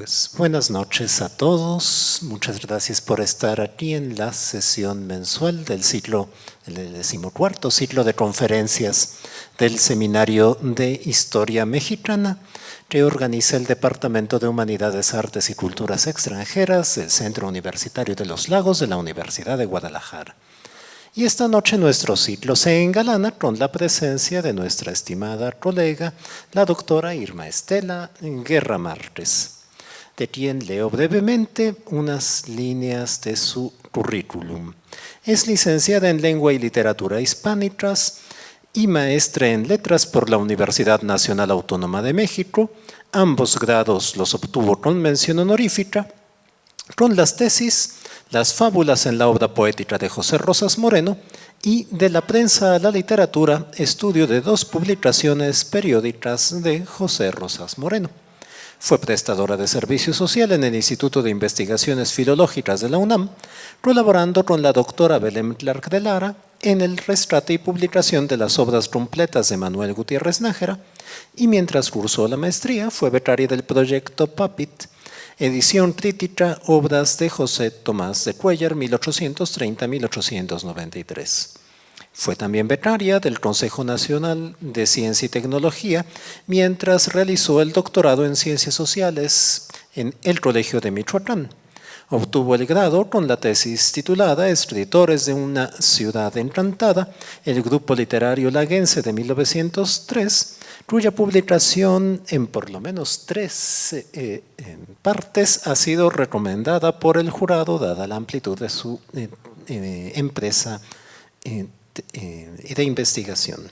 Pues buenas noches a todos. Muchas gracias por estar aquí en la sesión mensual del ciclo, el 14º ciclo de conferencias del Seminario de Historia Mexicana que organiza el Departamento de Humanidades, Artes y Culturas Extranjeras del Centro Universitario de los Lagos de la Universidad de Guadalajara. Y esta noche nuestro ciclo se engalana con la presencia de nuestra estimada colega, la doctora Irma Estela Guerra Márquez, de quien leo brevemente unas líneas de su currículum. Es licenciada en Lengua y Literatura Hispánicas y maestra en Letras por la Universidad Nacional Autónoma de México. Ambos grados los obtuvo con mención honorífica, con las tesis Las fábulas en la obra poética de José Rosas Moreno y De la prensa a la literatura, estudio de 2 publicaciones periódicas de José Rosas Moreno. Fue prestadora de servicio social en el Instituto de Investigaciones Filológicas de la UNAM, colaborando con la doctora Belén Clark de Lara en el rescate y publicación de las obras completas de Manuel Gutiérrez Nájera, y mientras cursó la maestría fue becaria del proyecto PAPIT, edición crítica, obras de José Tomás de Cuéllar, 1830-1893. Fue también becaria del Consejo Nacional de Ciencia y Tecnología, mientras realizó el doctorado en Ciencias Sociales en el Colegio de Michoacán. Obtuvo el grado con la tesis titulada Escritores de una ciudad encantada, el grupo literario laguense de 1903, cuya publicación en por lo menos 3 partes ha sido recomendada por el jurado dada la amplitud de su empresa de investigación.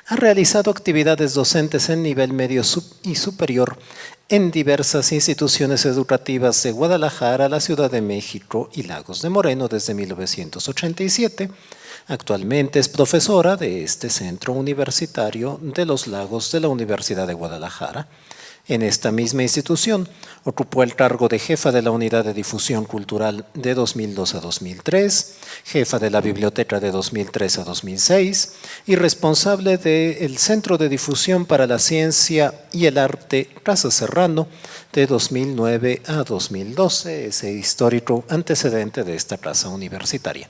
Ha realizado actividades docentes en nivel medio y superior en diversas instituciones educativas de Guadalajara, la Ciudad de México y Lagos de Moreno desde 1987. Actualmente es profesora de este Centro Universitario de los Lagos de la Universidad de Guadalajara. En esta misma institución ocupó el cargo de jefa de la Unidad de Difusión Cultural de 2002 a 2003, jefa de la Biblioteca de 2003 a 2006 y responsable del Centro de Difusión para la Ciencia y el Arte Casa Serrano de 2009 a 2012, ese histórico antecedente de esta casa universitaria.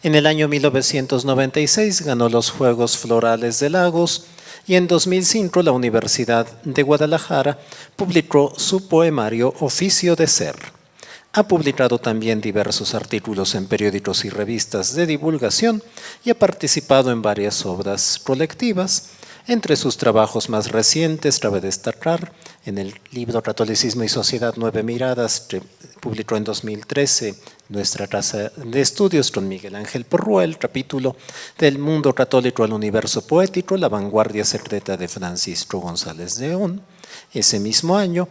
En el año 1996 ganó los Juegos Florales de Lagos y en 2005 la Universidad de Guadalajara publicó su poemario Oficio de Ser. Ha publicado también diversos artículos en periódicos y revistas de divulgación y ha participado en varias obras colectivas. Entre sus trabajos más recientes cabe destacar en el libro Catolicismo y Sociedad 9 Miradas, que publicó en 2013 nuestra casa de estudios con Miguel Ángel Porrúa, el capítulo Del mundo católico al universo poético, la vanguardia secreta de Francisco González de León. Ese mismo año,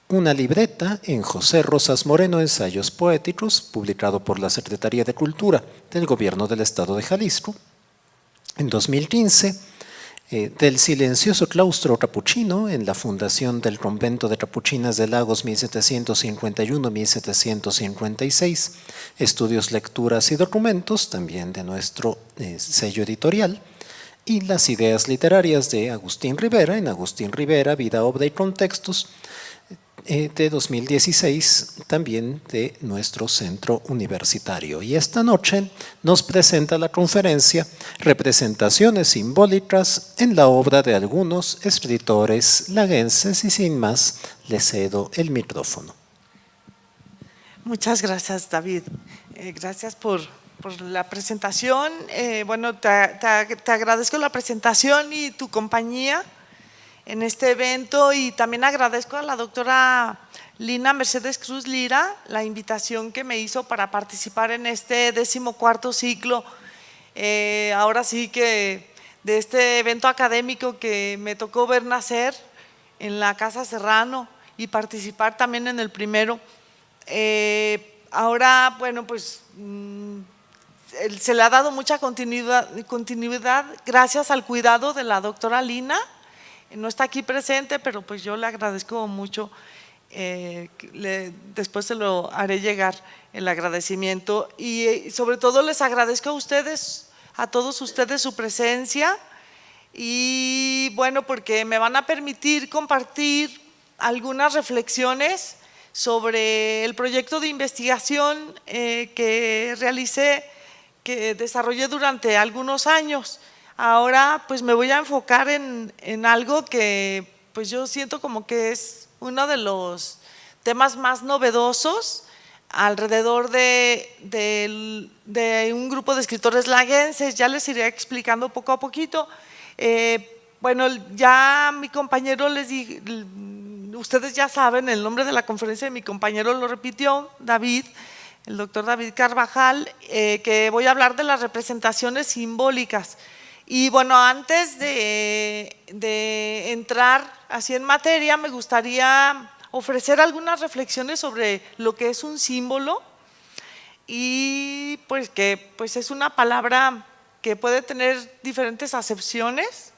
una libreta en José Rosas Moreno, Ensayos Poéticos, publicado por la Secretaría de Cultura del Gobierno del Estado de Jalisco. En 2015, del silencioso claustro capuchino en la fundación del convento de capuchinas de Lagos 1751-1756, estudios, lecturas y documentos, también de nuestro sello editorial, y las ideas literarias de Agustín Rivera, en Agustín Rivera, Vida, Obra y Contextos, de 2016, también de nuestro centro universitario. Y esta noche nos presenta la conferencia Representaciones simbólicas en la obra de algunos escritores laguenses, y sin más le cedo el micrófono. Muchas gracias, David. Gracias por la presentación. Bueno, te agradezco la presentación y tu compañía en este evento, y también agradezco a la doctora Lina Mercedes Cruz Lira la invitación que me hizo para participar en este 14º ciclo, ahora sí que de este evento académico que me tocó ver nacer en la Casa Serrano y participar también en el primero. Ahora, bueno, pues se le ha dado mucha continuidad gracias al cuidado de la doctora Lina. No está aquí presente, pero pues yo le agradezco mucho. Después se lo haré llegar el agradecimiento, y sobre todo les agradezco a ustedes, a todos ustedes, su presencia, y bueno, porque me van a permitir compartir algunas reflexiones sobre el proyecto de investigación que realicé, que desarrollé durante algunos años. Ahora pues me voy a enfocar en algo que pues yo siento como que es uno de los temas más novedosos alrededor de un grupo de escritores laguenses. Ya les iré explicando poco a poquito. Bueno, ya mi compañero les dije, ustedes ya saben el nombre de la conferencia, mi compañero lo repitió, David, el doctor David Carvajal, que voy a hablar de las representaciones simbólicas. Y bueno, antes de entrar así en materia, me gustaría ofrecer algunas reflexiones sobre lo que es un símbolo, y pues que pues es una palabra que puede tener diferentes acepciones,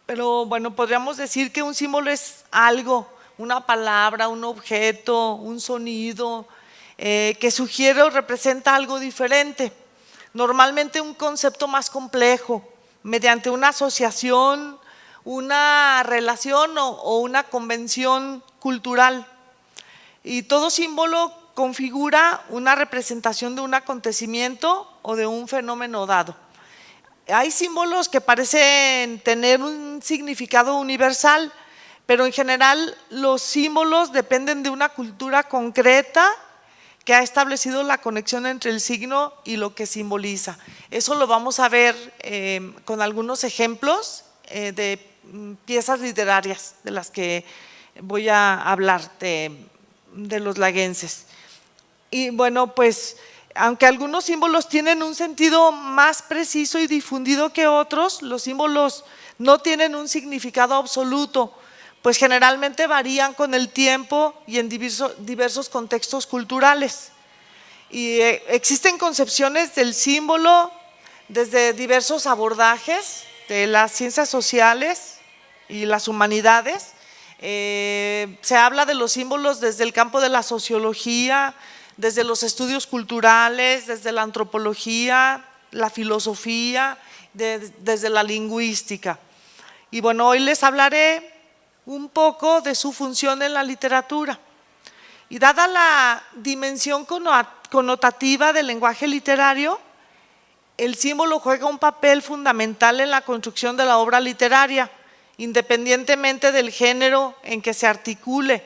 pero bueno, podríamos decir que un símbolo es algo, una palabra, un objeto, un sonido que sugiere o representa algo diferente, normalmente un concepto más complejo, mediante una asociación, una relación o una convención cultural. Y todo símbolo configura una representación de un acontecimiento o de un fenómeno dado. Hay símbolos que parecen tener un significado universal, pero en general los símbolos dependen de una cultura concreta que ha establecido la conexión entre el signo y lo que simboliza. Eso lo vamos a ver con algunos ejemplos de piezas literarias de las que voy a hablar de los laguenses. Y bueno, pues aunque algunos símbolos tienen un sentido más preciso y difundido que otros, los símbolos no tienen un significado absoluto, pues generalmente varían con el tiempo y en diversos contextos culturales. Y existen concepciones del símbolo desde diversos abordajes de las ciencias sociales y las humanidades. Se habla de los símbolos desde el campo de la sociología, desde los estudios culturales, desde la antropología, la filosofía, desde la lingüística. Y bueno, hoy les hablaré un poco de su función en la literatura. Y dada la dimensión connotativa del lenguaje literario, el símbolo juega un papel fundamental en la construcción de la obra literaria, independientemente del género en que se articule,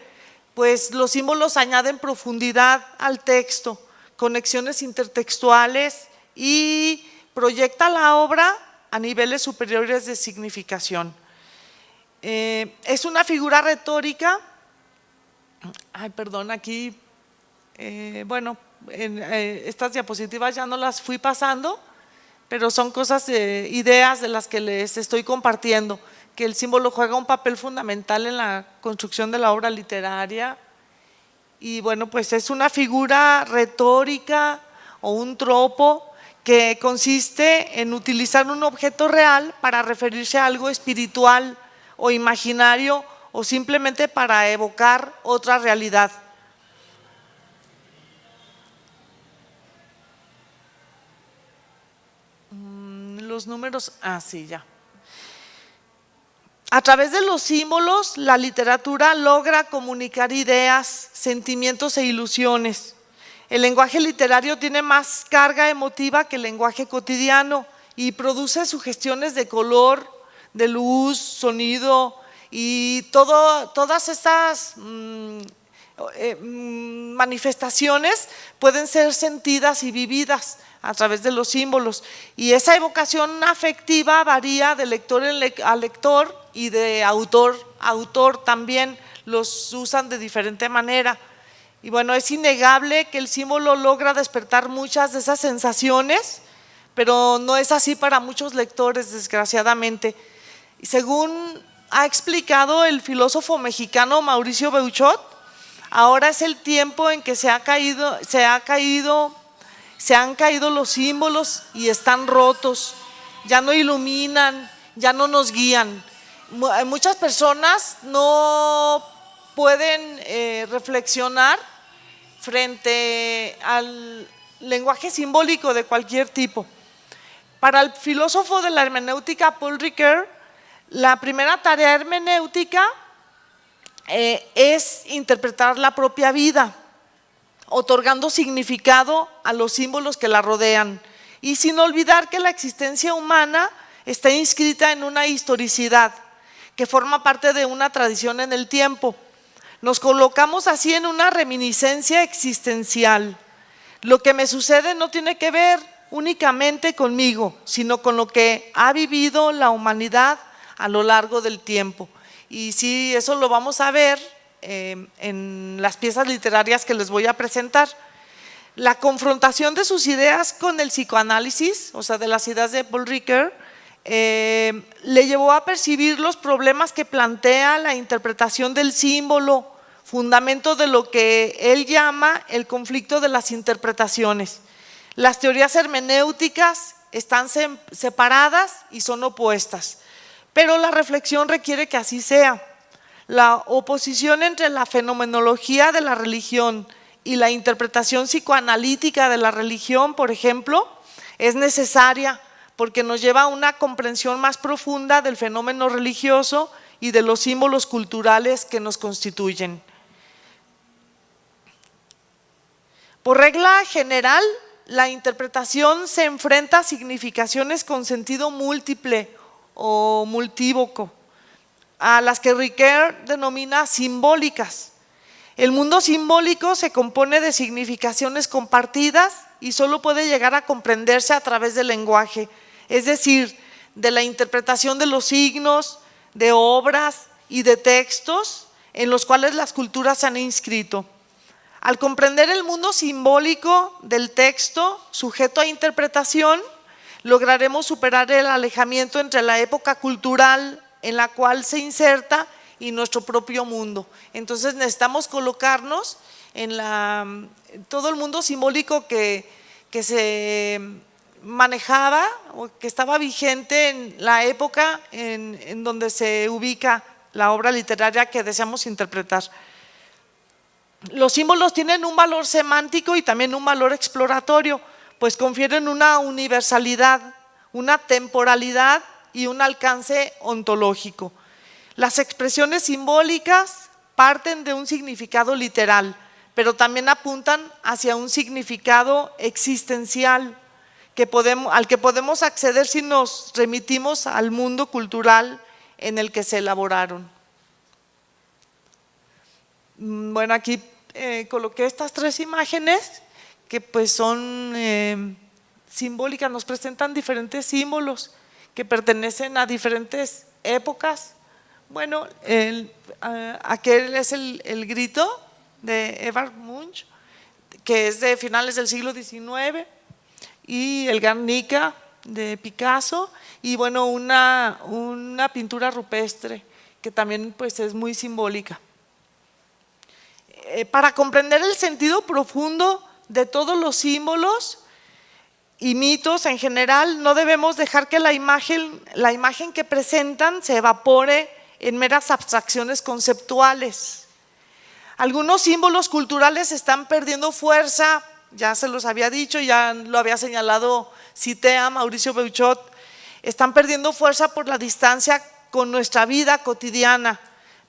pues los símbolos añaden profundidad al texto, conexiones intertextuales y proyecta la obra a niveles superiores de significación. Es una figura retórica. Ay, perdón, aquí, bueno, estas diapositivas ya no las fui pasando, pero son cosas, ideas de las que les estoy compartiendo, que el símbolo juega un papel fundamental en la construcción de la obra literaria. Y bueno, pues es una figura retórica o un tropo que consiste en utilizar un objeto real para referirse a algo espiritual o imaginario o simplemente para evocar otra realidad. Los números, sí, ya. A través de los símbolos, la literatura logra comunicar ideas, sentimientos e ilusiones. El lenguaje literario tiene más carga emotiva que el lenguaje cotidiano y produce sugestiones de color, de luz, sonido y todas estas manifestaciones pueden ser sentidas y vividas a través de los símbolos, y esa evocación afectiva varía de lector a lector y de autor a autor también, los usan de diferente manera. Y bueno, es innegable que el símbolo logra despertar muchas de esas sensaciones, pero no es así para muchos lectores, desgraciadamente. Y según ha explicado el filósofo mexicano Mauricio Beuchot, ahora es el tiempo en que se han caído los símbolos y están rotos, ya no iluminan, ya no nos guían. Muchas personas no pueden reflexionar frente al lenguaje simbólico de cualquier tipo. Para el filósofo de la hermenéutica Paul Ricoeur, La primera tarea hermenéutica es interpretar la propia vida, otorgando significado a los símbolos que la rodean y sin olvidar que la existencia humana está inscrita en una historicidad que forma parte de una tradición en el tiempo. Nos colocamos así en una reminiscencia existencial. Lo que me sucede no tiene que ver únicamente conmigo, sino con lo que ha vivido la humanidad a lo largo del tiempo. Y sí, eso lo vamos a ver en las piezas literarias que les voy a presentar. La confrontación de sus ideas con el psicoanálisis, o sea, de las ideas de Paul Ricoeur, le llevó a percibir los problemas que plantea la interpretación del símbolo, fundamento de lo que él llama el conflicto de las interpretaciones. Las teorías hermenéuticas están separadas y son opuestas, pero la reflexión requiere que así sea. La oposición entre la fenomenología de la religión y la interpretación psicoanalítica de la religión, por ejemplo, es necesaria porque nos lleva a una comprensión más profunda del fenómeno religioso y de los símbolos culturales que nos constituyen. Por regla general, la interpretación se enfrenta a significaciones con sentido múltiple o multívoco, a las que Ricoeur denomina simbólicas. El mundo simbólico se compone de significaciones compartidas y solo puede llegar a comprenderse a través del lenguaje, es decir, de la interpretación de los signos, de obras y de textos en los cuales las culturas se han inscrito. Al comprender el mundo simbólico del texto sujeto a interpretación, lograremos superar el alejamiento entre la época cultural en la cual se inserta y nuestro propio mundo. Entonces necesitamos colocarnos en todo el mundo simbólico que se manejaba o que estaba vigente en la época en donde se ubica la obra literaria que deseamos interpretar. Los símbolos tienen un valor semántico y también un valor exploratorio, pues confieren una universalidad, una temporalidad y un alcance ontológico. Las expresiones simbólicas parten de un significado literal, pero también apuntan hacia un significado existencial al que podemos acceder si nos remitimos al mundo cultural en el que se elaboraron. Bueno, aquí coloqué estas tres imágenes que pues son simbólicas, nos presentan diferentes símbolos que pertenecen a diferentes épocas. Bueno, aquel es el grito de Edvard Munch, que es de finales del siglo XIX, y el Guernica de Picasso, y bueno, una pintura rupestre que también pues es muy simbólica. Para comprender el sentido profundo de todos los símbolos y mitos en general, no debemos dejar que la imagen que presentan se evapore en meras abstracciones conceptuales. Algunos símbolos culturales están perdiendo fuerza, ya se los había dicho, ya lo había señalado, cité a Mauricio Beuchot, están perdiendo fuerza por la distancia con nuestra vida cotidiana.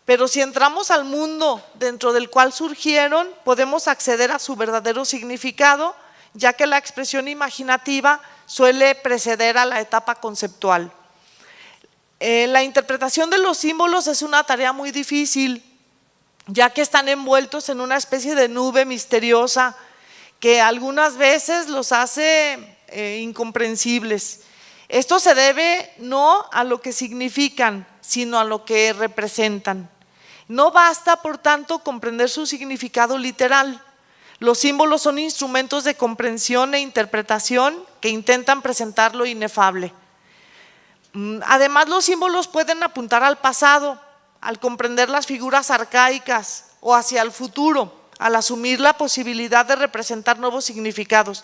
Pero si entramos al mundo dentro del cual surgieron, podemos acceder a su verdadero significado, ya que la expresión imaginativa suele preceder a la etapa conceptual. La interpretación de los símbolos es una tarea muy difícil, ya que están envueltos en una especie de nube misteriosa que algunas veces los hace incomprensibles. Esto se debe no a lo que significan, sino a lo que representan. No basta, por tanto, comprender su significado literal. Los símbolos son instrumentos de comprensión e interpretación que intentan presentar lo inefable. Además, los símbolos pueden apuntar al pasado, al comprender las figuras arcaicas, o hacia el futuro, al asumir la posibilidad de representar nuevos significados.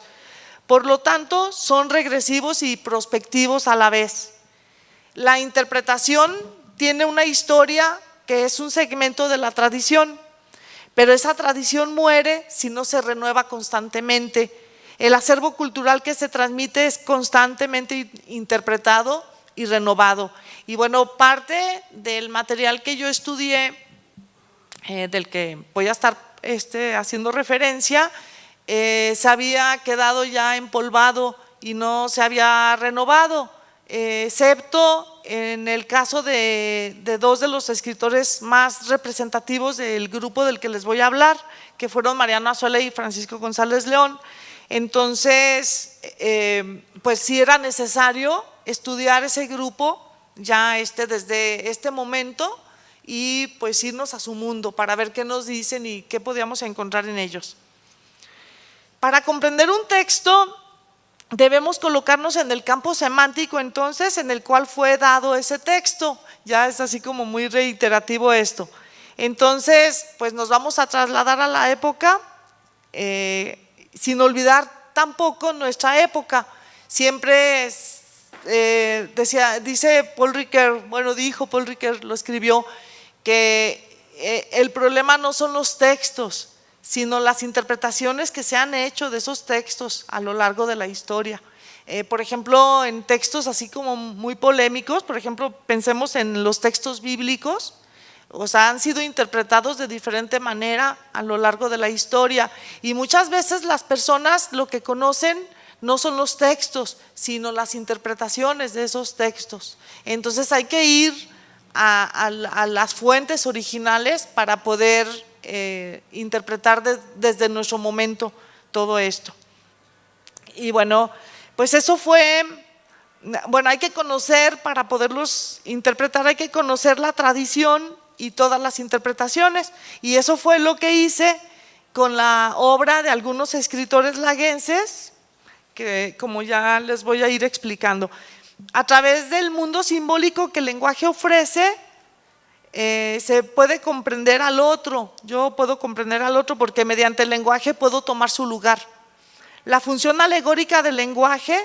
Por lo tanto, son regresivos y prospectivos a la vez. La interpretación tiene una historia que es un segmento de la tradición, pero esa tradición muere si no se renueva constantemente. El acervo cultural que se transmite es constantemente interpretado y renovado. Y bueno, parte del material que yo estudié, del que voy a estar haciendo referencia, se había quedado ya empolvado y no se había renovado, excepto en el caso de dos de los escritores más representativos del grupo del que les voy a hablar, que fueron Mariano Azuela y Francisco González León. Entonces, pues sí era necesario estudiar ese grupo ya desde este momento y pues irnos a su mundo para ver qué nos dicen y qué podíamos encontrar en ellos. Para comprender un texto debemos colocarnos en el campo semántico entonces en el cual fue dado ese texto. Ya es así como muy reiterativo esto. Entonces, pues nos vamos a trasladar a la época, sin olvidar tampoco nuestra época. Siempre dice Paul Ricoeur, bueno, dijo Paul Ricoeur, lo escribió, que el problema no son los textos, sino las interpretaciones que se han hecho de esos textos a lo largo de la historia. Por ejemplo, en textos así como muy polémicos, por ejemplo, pensemos en los textos bíblicos, o sea, han sido interpretados de diferente manera a lo largo de la historia y muchas veces las personas lo que conocen no son los textos, sino las interpretaciones de esos textos. Entonces hay que ir a las fuentes originales para poder interpretar desde nuestro momento todo esto. Y bueno, pues eso fue, bueno, hay que conocer, para poderlos interpretar, hay que conocer la tradición y todas las interpretaciones, y eso fue lo que hice con la obra de algunos escritores laguenses, que como ya les voy a ir explicando. A través del mundo simbólico que el lenguaje ofrece, se puede comprender al otro. Yo puedo comprender al otro porque mediante el lenguaje puedo tomar su lugar. La función alegórica del lenguaje,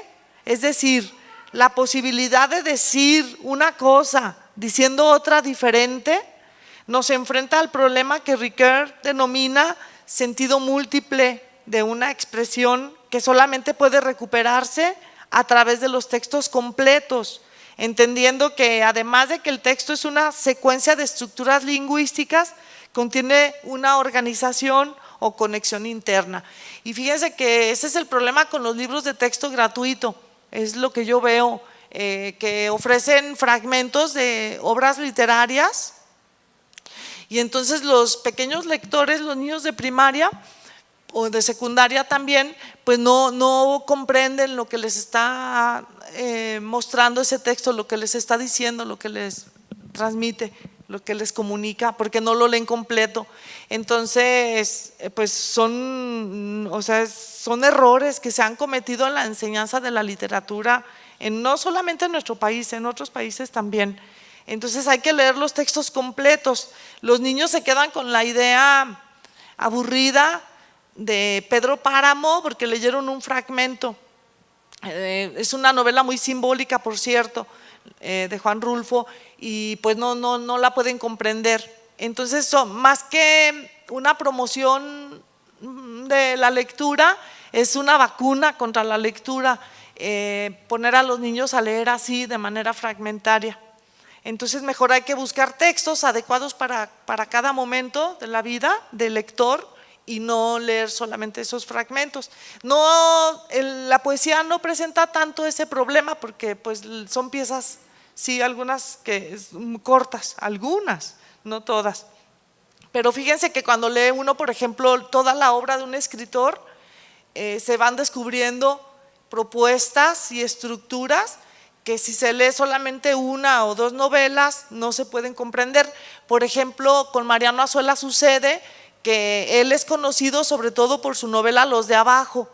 es decir, la posibilidad de decir una cosa diciendo otra diferente, nos enfrenta al problema que Ricoeur denomina sentido múltiple de una expresión que solamente puede recuperarse a través de los textos completos, entendiendo que además de que el texto es una secuencia de estructuras lingüísticas, contiene una organización o conexión interna. Y fíjense que ese es el problema con los libros de texto gratuito, es lo que yo veo, que ofrecen fragmentos de obras literarias y entonces los pequeños lectores, los niños de primaria o de secundaria también, pues no comprenden lo que les está mostrando ese texto, lo que les está diciendo, lo que les transmite, lo que les comunica, porque no lo leen completo. Entonces, pues son errores que se han cometido en la enseñanza de la literatura, no solamente en nuestro país, en otros países también. Entonces hay que leer los textos completos. Los niños se quedan con la idea aburrida de Pedro Páramo porque leyeron un fragmento. Es una novela muy simbólica, por cierto, de Juan Rulfo, y pues no la pueden comprender. Entonces, más que una promoción de la lectura, es una vacuna contra la lectura, poner a los niños a leer así de manera fragmentaria. Entonces mejor hay que buscar textos adecuados para cada momento de la vida del lector y no leer solamente esos fragmentos. La poesía no presenta tanto ese problema porque pues son piezas, sí, algunas que cortas, algunas, no todas. Pero fíjense que cuando lee uno, por ejemplo, toda la obra de un escritor, se van descubriendo propuestas y estructuras que si se lee solamente una o dos novelas no se pueden comprender. Por ejemplo, con Mariano Azuela sucede que él es conocido sobre todo por su novela Los de Abajo,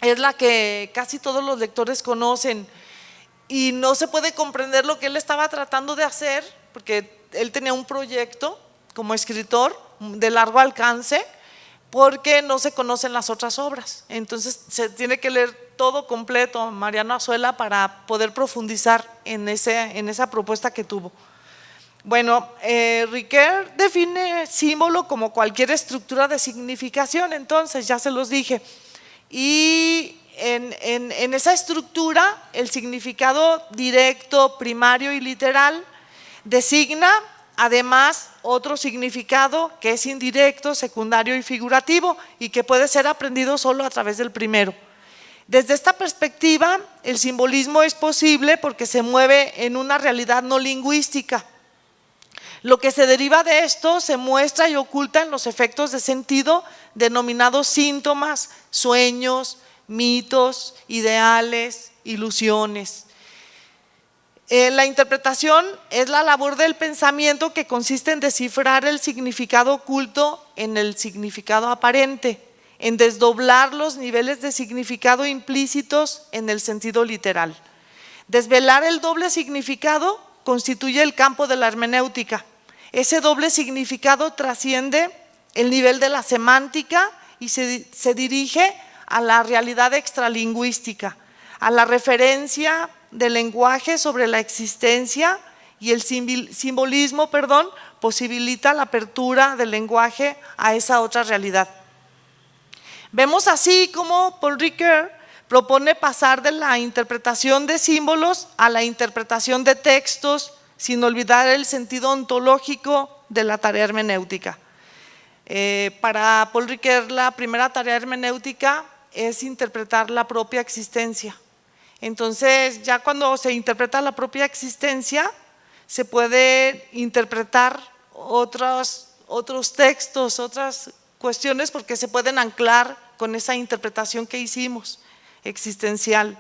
es la que casi todos los lectores conocen y no se puede comprender lo que él estaba tratando de hacer porque él tenía un proyecto como escritor de largo alcance porque no se conocen las otras obras. Entonces se tiene que leer todo completo Mariano Azuela para poder profundizar en esa propuesta que tuvo. Bueno, Ricoeur define símbolo como cualquier estructura de significación, entonces ya se los dije. Y en esa estructura, el significado directo, primario y literal designa además otro significado que es indirecto, secundario y figurativo y que puede ser aprendido solo a través del primero. Desde esta perspectiva, el simbolismo es posible porque se mueve en una realidad no lingüística. Lo que se deriva de esto se muestra y oculta en los efectos de sentido denominados síntomas, sueños, mitos, ideales, ilusiones. La interpretación es la labor del pensamiento que consiste en descifrar el significado oculto en el significado aparente, en desdoblar los niveles de significado implícitos en el sentido literal. Desvelar el doble significado constituye el campo de la hermenéutica. Ese doble significado trasciende el nivel de la semántica y se dirige a la realidad extralingüística, a la referencia del lenguaje sobre la existencia, y el simbolismo, posibilita la apertura del lenguaje a esa otra realidad. Vemos así como Paul Ricoeur propone pasar de la interpretación de símbolos a la interpretación de textos, sin olvidar el sentido ontológico de la tarea hermenéutica. Para Paul Ricoeur, la primera tarea hermenéutica es interpretar la propia existencia. Entonces, ya cuando se interpreta la propia existencia, se puede interpretar otros textos, otras cuestiones, porque se pueden anclar con esa interpretación que hicimos, existencial.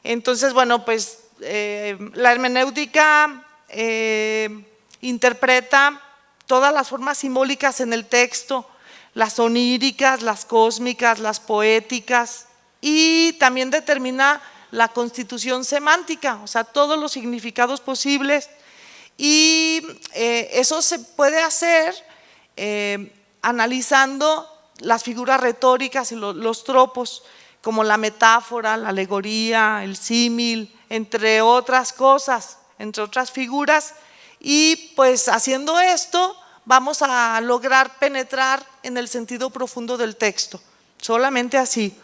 Entonces, bueno, pues la hermenéutica interpreta todas las formas simbólicas en el texto, las oníricas, las cósmicas, las poéticas, y también determina la constitución semántica, o sea, todos los significados posibles, y eso se puede hacer analizando las figuras retóricas y los tropos, como la metáfora, la alegoría, el símil, entre otras cosas, entre otras figuras, y pues haciendo esto vamos a lograr penetrar en el sentido profundo del texto, solamente así.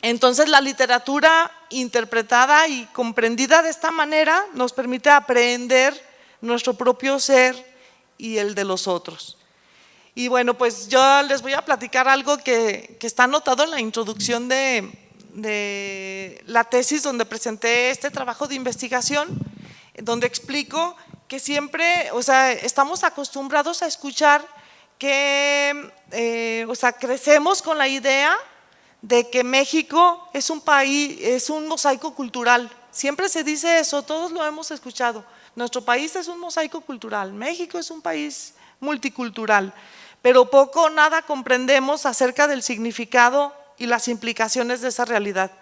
Entonces, la literatura interpretada y comprendida de esta manera nos permite aprender nuestro propio ser y el de los otros. Y bueno, pues yo les voy a platicar algo que está anotado en la introducción de la tesis donde presenté este trabajo de investigación, donde explico que siempre, o sea, estamos acostumbrados a escuchar que, o sea, crecemos con la idea de que México es un país, es un mosaico cultural. Siempre se dice eso, todos lo hemos escuchado. Nuestro país es un mosaico cultural, México es un país multicultural, pero poco o nada comprendemos acerca del significado y las implicaciones de esa realidad.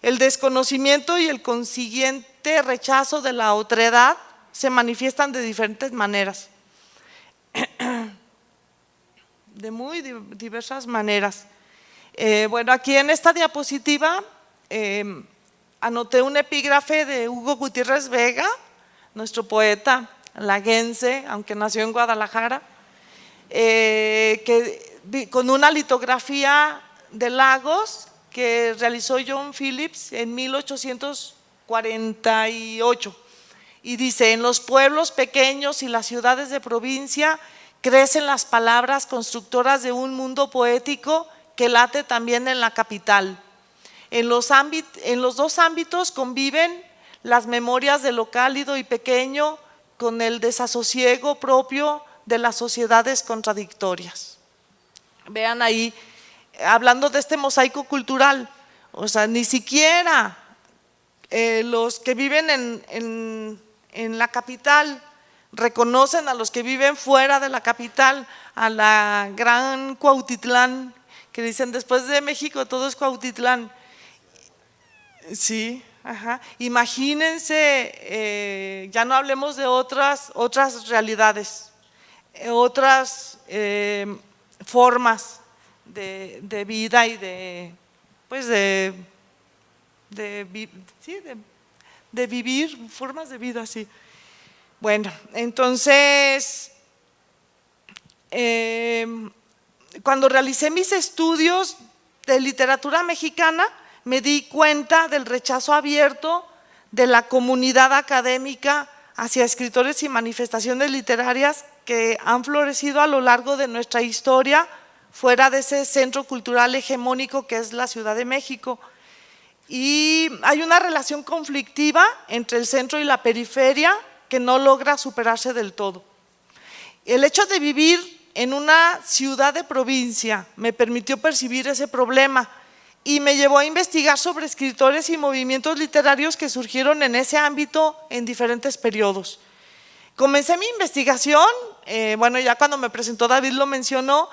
El desconocimiento y el consiguiente rechazo de la otredad se manifiestan de diferentes maneras, de muy diversas maneras. Bueno, aquí en esta diapositiva anoté un epígrafe de Hugo Gutiérrez Vega, nuestro poeta laguense, aunque nació en Guadalajara, con una litografía de Lagos que realizó John Phillips en 1848, y dice: en los pueblos pequeños y las ciudades de provincia crecen las palabras constructoras de un mundo poético que late también en la capital. En los dos ámbitos conviven las memorias de lo cálido y pequeño con el desasosiego propio de las sociedades contradictorias. Vean ahí, hablando de este mosaico cultural, o sea, ni siquiera los que viven en la capital reconocen a los que viven fuera de la capital, a la gran Cuautitlán, que dicen después de México todo es Cuautitlán. Sí, ajá. Imagínense, ya no hablemos de otras realidades, otras formas de vida y de vivir, formas de vida, sí. Bueno, entonces, cuando realicé mis estudios de literatura mexicana, me di cuenta del rechazo abierto de la comunidad académica hacia escritores y manifestaciones literarias que han florecido a lo largo de nuestra historia fuera de ese centro cultural hegemónico que es la Ciudad de México. Y hay una relación conflictiva entre el centro y la periferia que no logra superarse del todo. El hecho de vivir en una ciudad de provincia me permitió percibir ese problema y me llevó a investigar sobre escritores y movimientos literarios que surgieron en ese ámbito en diferentes periodos. Comencé mi investigación, bueno, ya cuando me presentó David lo mencionó,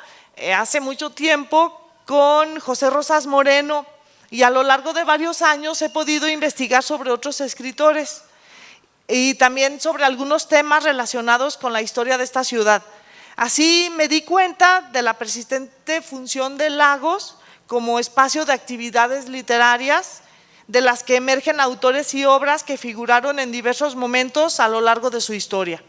hace mucho tiempo con José Rosas Moreno, y a lo largo de varios años he podido investigar sobre otros escritores y también sobre algunos temas relacionados con la historia de esta ciudad. Así me di cuenta de la persistente función de Lagos como espacio de actividades literarias, de las que emergen autores y obras que figuraron en diversos momentos a lo largo de su historia.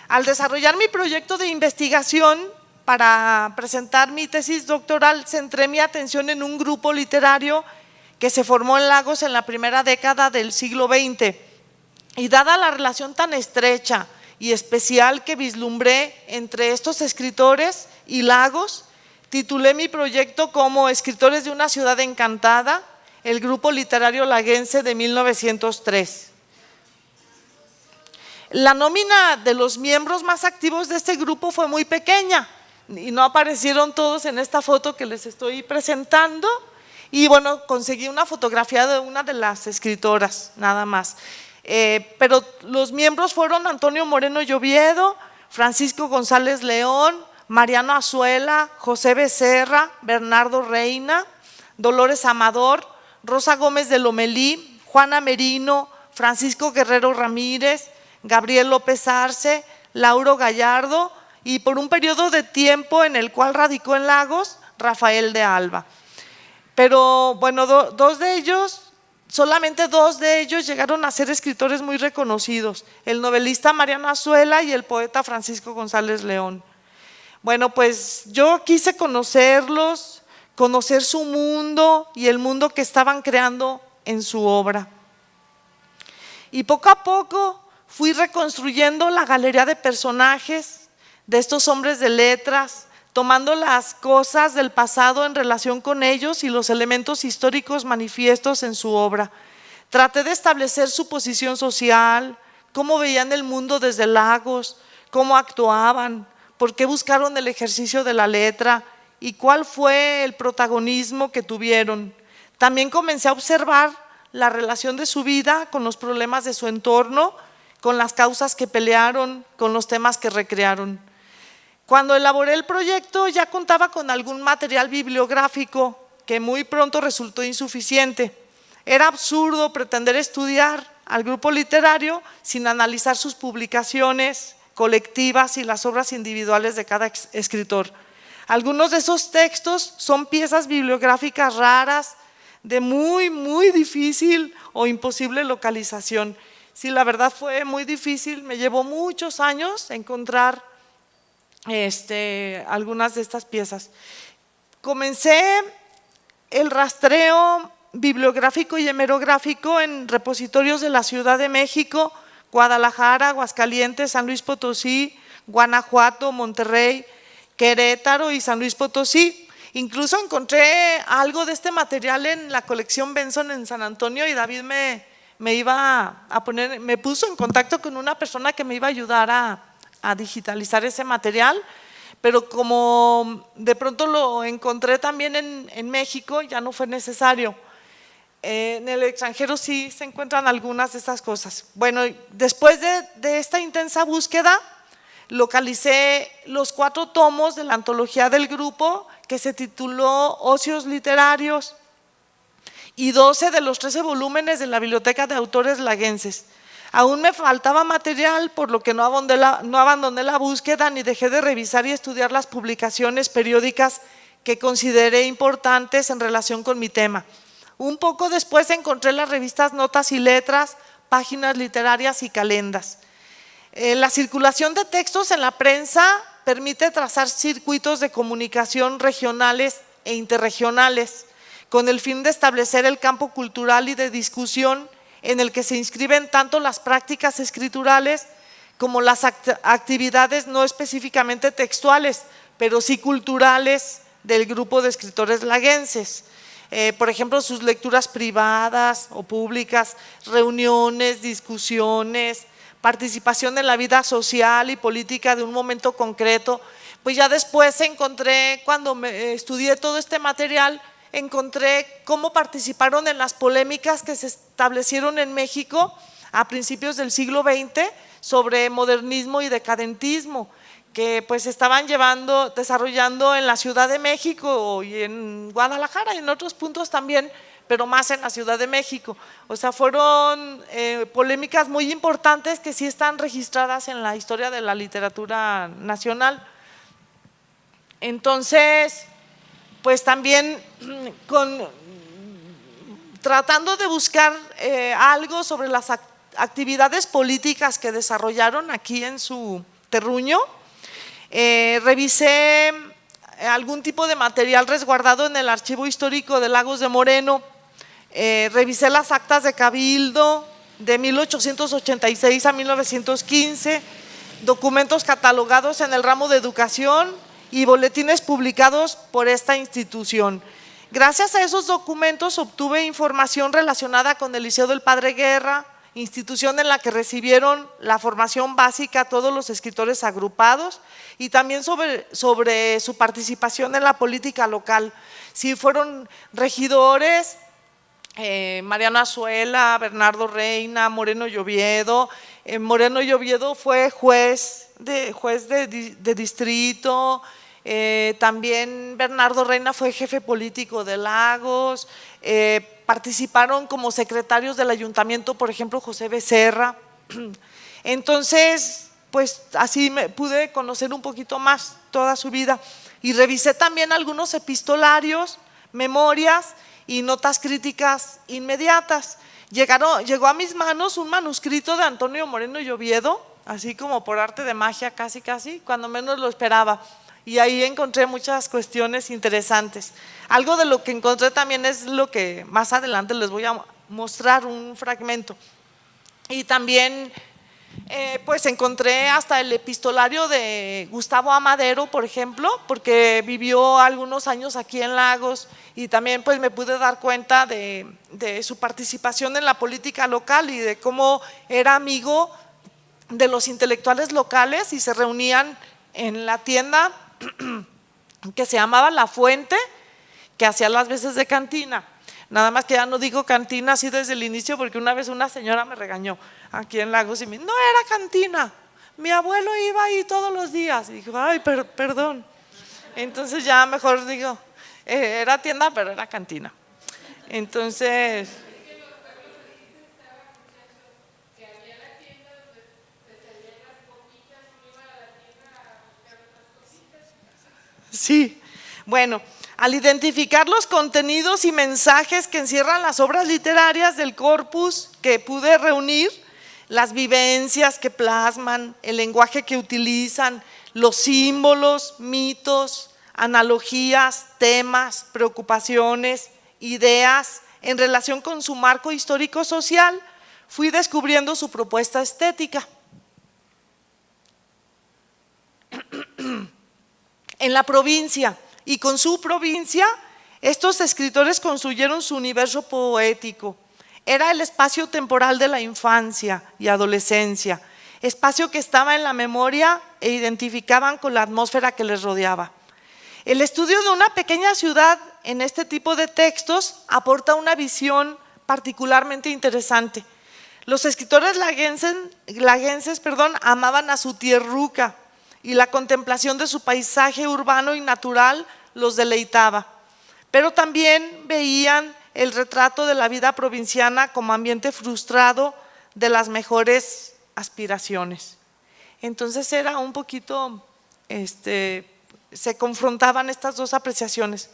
Al desarrollar mi proyecto de investigación para presentar mi tesis doctoral, centré mi atención en un grupo literario que se formó en Lagos en la primera década del siglo XX. Y dada la relación tan estrecha y especial que vislumbré entre estos escritores y Lagos, titulé mi proyecto como Escritores de una ciudad encantada, el grupo literario laguense de 1903. La nómina de los miembros más activos de este grupo fue muy pequeña y no aparecieron todos en esta foto que les estoy presentando. Y bueno, conseguí una fotografía de una de las escritoras, nada más. Pero los miembros fueron Antonio Moreno Lloviedo, Francisco González León, Mariano Azuela, José Becerra, Bernardo Reina, Dolores Amador, Rosa Gómez de Lomelí, Juana Merino, Francisco Guerrero Ramírez, Gabriel López Arce, Lauro Gallardo y por un periodo de tiempo en el cual radicó en Lagos, Rafael de Alba. Pero bueno, solamente dos de ellos llegaron a ser escritores muy reconocidos, el novelista Mariano Azuela y el poeta Francisco González León. Bueno, pues yo quise conocerlos, conocer su mundo y el mundo que estaban creando en su obra. Y poco a poco fui reconstruyendo la galería de personajes de estos hombres de letras, tomando las cosas del pasado en relación con ellos y los elementos históricos manifiestos en su obra. Traté de establecer su posición social, cómo veían el mundo desde Lagos, cómo actuaban, por qué buscaron el ejercicio de la letra y cuál fue el protagonismo que tuvieron. También comencé a observar la relación de su vida con los problemas de su entorno, con las causas que pelearon, con los temas que recrearon. Cuando elaboré el proyecto ya contaba con algún material bibliográfico que muy pronto resultó insuficiente. Era absurdo pretender estudiar al grupo literario sin analizar sus publicaciones colectivas y las obras individuales de cada escritor. Algunos de esos textos son piezas bibliográficas raras, de muy difícil o imposible localización. Sí, la verdad fue muy difícil, me llevó muchos años encontrar algunas de estas piezas. Comencé el rastreo bibliográfico y hemerográfico en repositorios de la Ciudad de México, Guadalajara, Aguascalientes, San Luis Potosí, Guanajuato, Monterrey, Querétaro y San Luis Potosí. Incluso encontré algo de este material en la colección Benson en San Antonio y David me puso en contacto con una persona que me iba a ayudar a digitalizar ese material, pero como de pronto lo encontré también en México, ya no fue necesario. En el extranjero sí se encuentran algunas de estas cosas. Bueno, después de esta intensa búsqueda, localicé los 4 tomos de la antología del grupo que se tituló Ocios Literarios y 12 de los 13 volúmenes de la Biblioteca de Autores Laguenses. Aún me faltaba material, por lo que no abandoné la búsqueda ni dejé de revisar y estudiar las publicaciones periódicas que consideré importantes en relación con mi tema. Un poco después encontré las revistas Notas y Letras, Páginas Literarias y Calendas. La circulación de textos en la prensa permite trazar circuitos de comunicación regionales e interregionales, con el fin de establecer el campo cultural y de discusión en el que se inscriben tanto las prácticas escriturales como las actividades no específicamente textuales, pero sí culturales del grupo de escritores laguenses. Por ejemplo, sus lecturas privadas o públicas, reuniones, discusiones, participación en la vida social y política de un momento concreto. Pues ya después encontré, cuando estudié todo este material, encontré cómo participaron en las polémicas que se establecieron en México a principios del siglo XX sobre modernismo y decadentismo, que pues estaban desarrollando en la Ciudad de México y en Guadalajara y en otros puntos también, pero más en la Ciudad de México. O sea, fueron polémicas muy importantes que sí están registradas en la historia de la literatura nacional. Entonces, pues también tratando de buscar algo sobre las actividades políticas que desarrollaron aquí en su terruño, revisé algún tipo de material resguardado en el Archivo Histórico de Lagos de Moreno, revisé las actas de Cabildo de 1886 a 1915, documentos catalogados en el ramo de educación y boletines publicados por esta institución. Gracias a esos documentos obtuve información relacionada con el Liceo del Padre Guerra, institución en la que recibieron la formación básica todos los escritores agrupados, y también sobre su participación en la política local. Sí, fueron regidores, Mariano Azuela, Bernardo Reina, Moreno y Oviedo. Moreno y Oviedo fue juez de distrito. También Bernardo Reina fue jefe político de Lagos. Participaron como secretarios del ayuntamiento, por ejemplo, José Becerra. Entonces, pues así pude conocer un poquito más toda su vida. Y revisé también algunos epistolarios, memorias y notas críticas inmediatas. Llegó a mis manos un manuscrito de Antonio Moreno y Oviedo, así como por arte de magia, casi, cuando menos lo esperaba. Y ahí encontré muchas cuestiones interesantes. Algo de lo que encontré también es lo que más adelante les voy a mostrar, un fragmento. Y también pues encontré hasta el epistolario de Gustavo Amadero, por ejemplo, porque vivió algunos años aquí en Lagos, y también pues me pude dar cuenta de su participación en la política local y de cómo era amigo de los intelectuales locales y se reunían en la tienda que se llamaba La Fuente, que hacía las veces de cantina. Nada más que ya no digo cantina así desde el inicio, porque una vez una señora me regañó aquí en Lagos y me dijo: no era cantina, mi abuelo iba ahí todos los días. Y dije: ay, perdón. Entonces ya mejor digo, era tienda, pero era cantina. Entonces… Sí, bueno, al identificar los contenidos y mensajes que encierran las obras literarias del corpus que pude reunir, las vivencias que plasman, el lenguaje que utilizan, los símbolos, mitos, analogías, temas, preocupaciones, ideas en relación con su marco histórico-social, fui descubriendo su propuesta estética. En la provincia y con su provincia, estos escritores construyeron su universo poético. Era el espacio temporal de la infancia y adolescencia, espacio que estaba en la memoria e identificaban con la atmósfera que les rodeaba. El estudio de una pequeña ciudad en este tipo de textos aporta una visión particularmente interesante. Los escritores laguenses, amaban a su tierruca, y la contemplación de su paisaje urbano y natural los deleitaba, pero también veían el retrato de la vida provinciana como ambiente frustrado de las mejores aspiraciones. Entonces era un poquito, se confrontaban estas dos apreciaciones.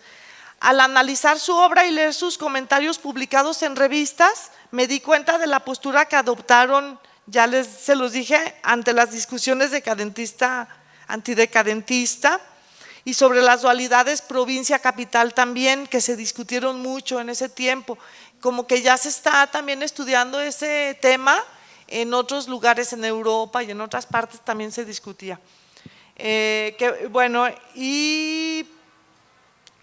Al analizar su obra y leer sus comentarios publicados en revistas, me di cuenta de la postura que adoptaron, ya se los dije, ante las discusiones decadentista, antidecadentista, y sobre las dualidades provincia-capital también, que se discutieron mucho en ese tiempo. Como que ya se está también estudiando ese tema en otros lugares en Europa y en otras partes también se discutía. Bueno, y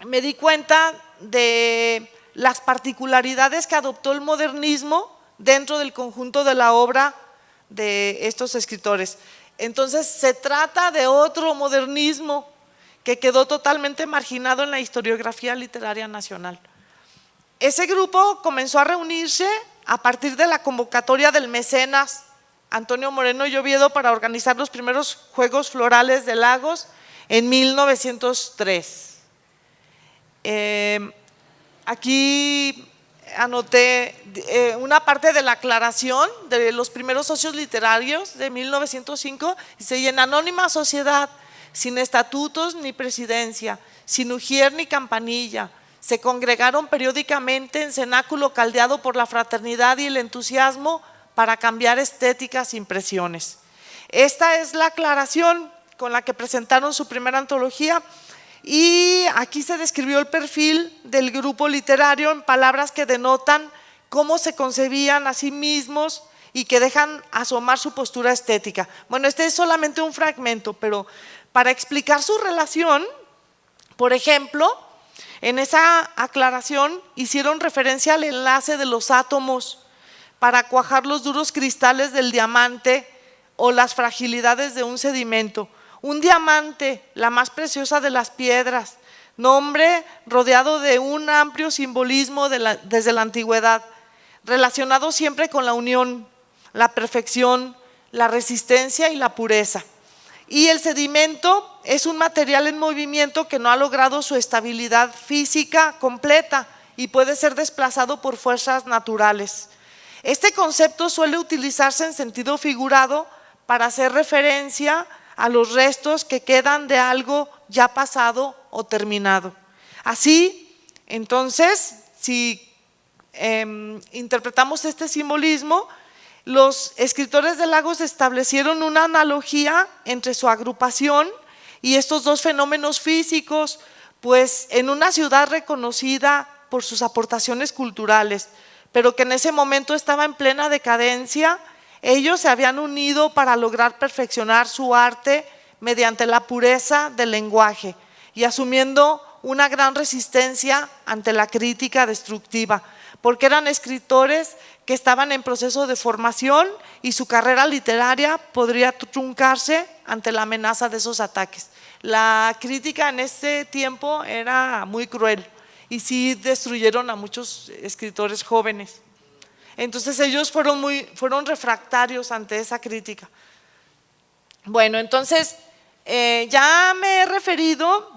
me di cuenta de las particularidades que adoptó el modernismo dentro del conjunto de la obra de estos escritores. Entonces se trata de otro modernismo que quedó totalmente marginado en la historiografía literaria nacional. Ese grupo comenzó a reunirse a partir de la convocatoria del mecenas Antonio Moreno y Oviedo para organizar los primeros Juegos Florales de Lagos en 1903. Aquí anoté una parte de la aclaración de los primeros socios literarios de 1905, dice: y en anónima sociedad, sin estatutos ni presidencia, sin ujier ni campanilla, se congregaron periódicamente en cenáculo caldeado por la fraternidad y el entusiasmo para cambiar estéticas impresiones. Esta es la aclaración con la que presentaron su primera antología. Y aquí se describió el perfil del grupo literario en palabras que denotan cómo se concebían a sí mismos y que dejan asomar su postura estética. Bueno, este es solamente un fragmento, pero para explicar su relación, por ejemplo, en esa aclaración hicieron referencia al enlace de los átomos para cuajar los duros cristales del diamante o las fragilidades de un sedimento. Un diamante, la más preciosa de las piedras, nombre rodeado de un amplio simbolismo desde la antigüedad, relacionado siempre con la unión, la perfección, la resistencia y la pureza. Y el sedimento es un material en movimiento que no ha logrado su estabilidad física completa y puede ser desplazado por fuerzas naturales. Este concepto suele utilizarse en sentido figurado para hacer referencia a los restos que quedan de algo ya pasado o terminado. Así, entonces, si interpretamos este simbolismo, los escritores de Lagos establecieron una analogía entre su agrupación y estos dos fenómenos físicos, pues en una ciudad reconocida por sus aportaciones culturales, pero que en ese momento estaba en plena decadencia. Ellos se habían unido para lograr perfeccionar su arte mediante la pureza del lenguaje y asumiendo una gran resistencia ante la crítica destructiva, porque eran escritores que estaban en proceso de formación y su carrera literaria podría truncarse ante la amenaza de esos ataques. La crítica en ese tiempo era muy cruel y sí destruyeron a muchos escritores jóvenes. Entonces ellos fueron refractarios ante esa crítica. Bueno, entonces ya me he referido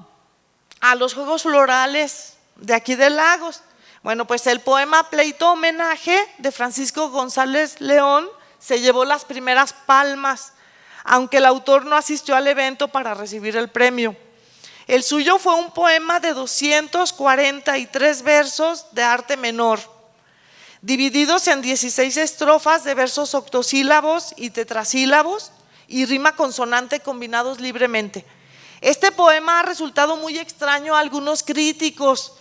a los Juegos Florales de aquí de Lagos. Bueno, pues el poema Pleito Homenaje de Francisco González León se llevó las primeras palmas, aunque el autor no asistió al evento para recibir el premio. El suyo fue un poema de 243 versos de arte menor, divididos en 16 estrofas de versos octosílabos y tetrasílabos y rima consonante combinados libremente. Este poema ha resultado muy extraño a algunos críticos,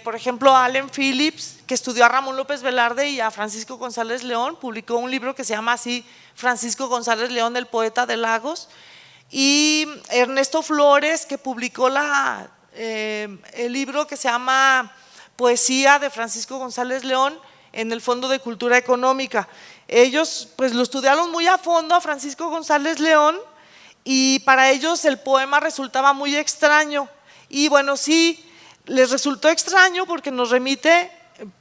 por ejemplo Allen Phillips, que estudió a Ramón López Velarde y a Francisco González León, publicó un libro que se llama así, Francisco González León, el poeta de Lagos, y Ernesto Flores, que publicó el libro que se llama Poesía de Francisco González León, en el Fondo de Cultura Económica. Ellos pues lo estudiaron muy a fondo a Francisco González León y para ellos el poema resultaba muy extraño. Y bueno, sí, les resultó extraño porque nos remite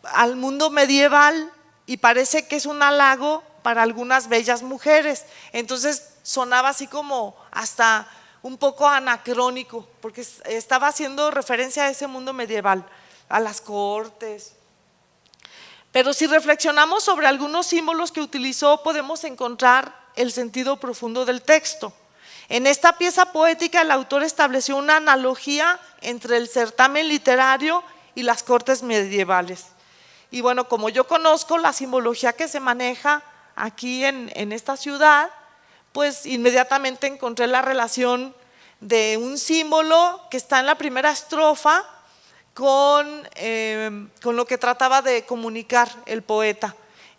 al mundo medieval y parece que es un halago para algunas bellas mujeres. Entonces sonaba así como hasta un poco anacrónico, porque estaba haciendo referencia a ese mundo medieval, a las cortes. Pero si reflexionamos sobre algunos símbolos que utilizó, podemos encontrar el sentido profundo del texto. En esta pieza poética, el autor estableció una analogía entre el certamen literario y las cortes medievales. Y bueno, como yo conozco la simbología que se maneja aquí en esta ciudad, pues inmediatamente encontré la relación de un símbolo que está en la primera estrofa con lo que trataba de comunicar el poeta.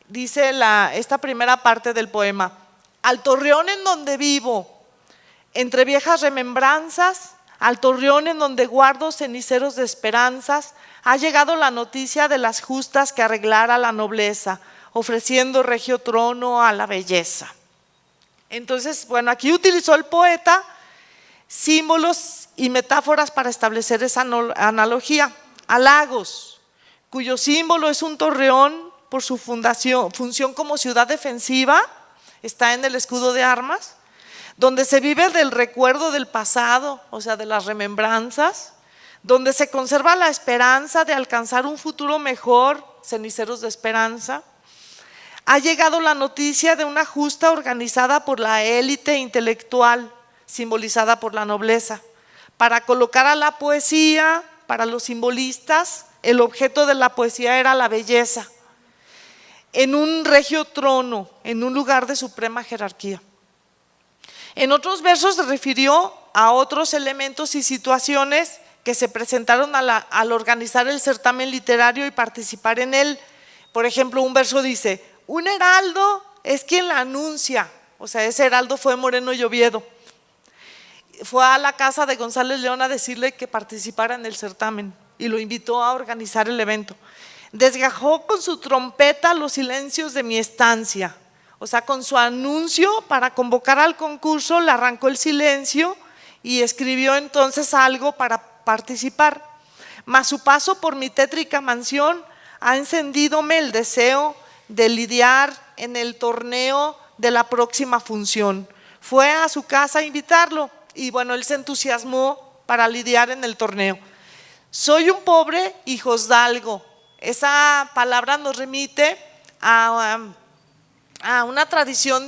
Dice esta primera parte del poema: al torreón en donde vivo, entre viejas remembranzas, al torreón en donde guardo ceniceros de esperanzas, ha llegado la noticia de las justas que arreglara la nobleza, ofreciendo regio trono a la belleza. Entonces, bueno, aquí utilizó el poeta símbolos y metáforas para establecer esa analogía. A Lagos, cuyo símbolo es un torreón por su función como ciudad defensiva, está en el escudo de armas, donde se vive del recuerdo del pasado, o sea, de las remembranzas, donde se conserva la esperanza de alcanzar un futuro mejor, ceniceros de esperanza. Ha llegado la noticia de una justa organizada por la élite intelectual, simbolizada por la nobleza, para colocar a la poesía. Para los simbolistas, el objeto de la poesía era la belleza, en un regio trono, en un lugar de suprema jerarquía. En otros versos se refirió a otros elementos y situaciones que se presentaron al organizar el certamen literario y participar en él. Por ejemplo, un verso dice: un heraldo es quien la anuncia, o sea, ese heraldo fue Moreno y Oviedo. Fue a la casa de González León a decirle que participara en el certamen y lo invitó a organizar el evento. Desgajó con su trompeta los silencios de mi estancia, o sea, con su anuncio para convocar al concurso le arrancó el silencio y escribió entonces algo para participar. Mas su paso por mi tétrica mansión ha encendidome el deseo de lidiar en el torneo de la próxima función. Fue a su casa a invitarlo y bueno, él se entusiasmó para lidiar en el torneo. Soy un pobre hijosdalgo. Esa palabra nos remite a una tradición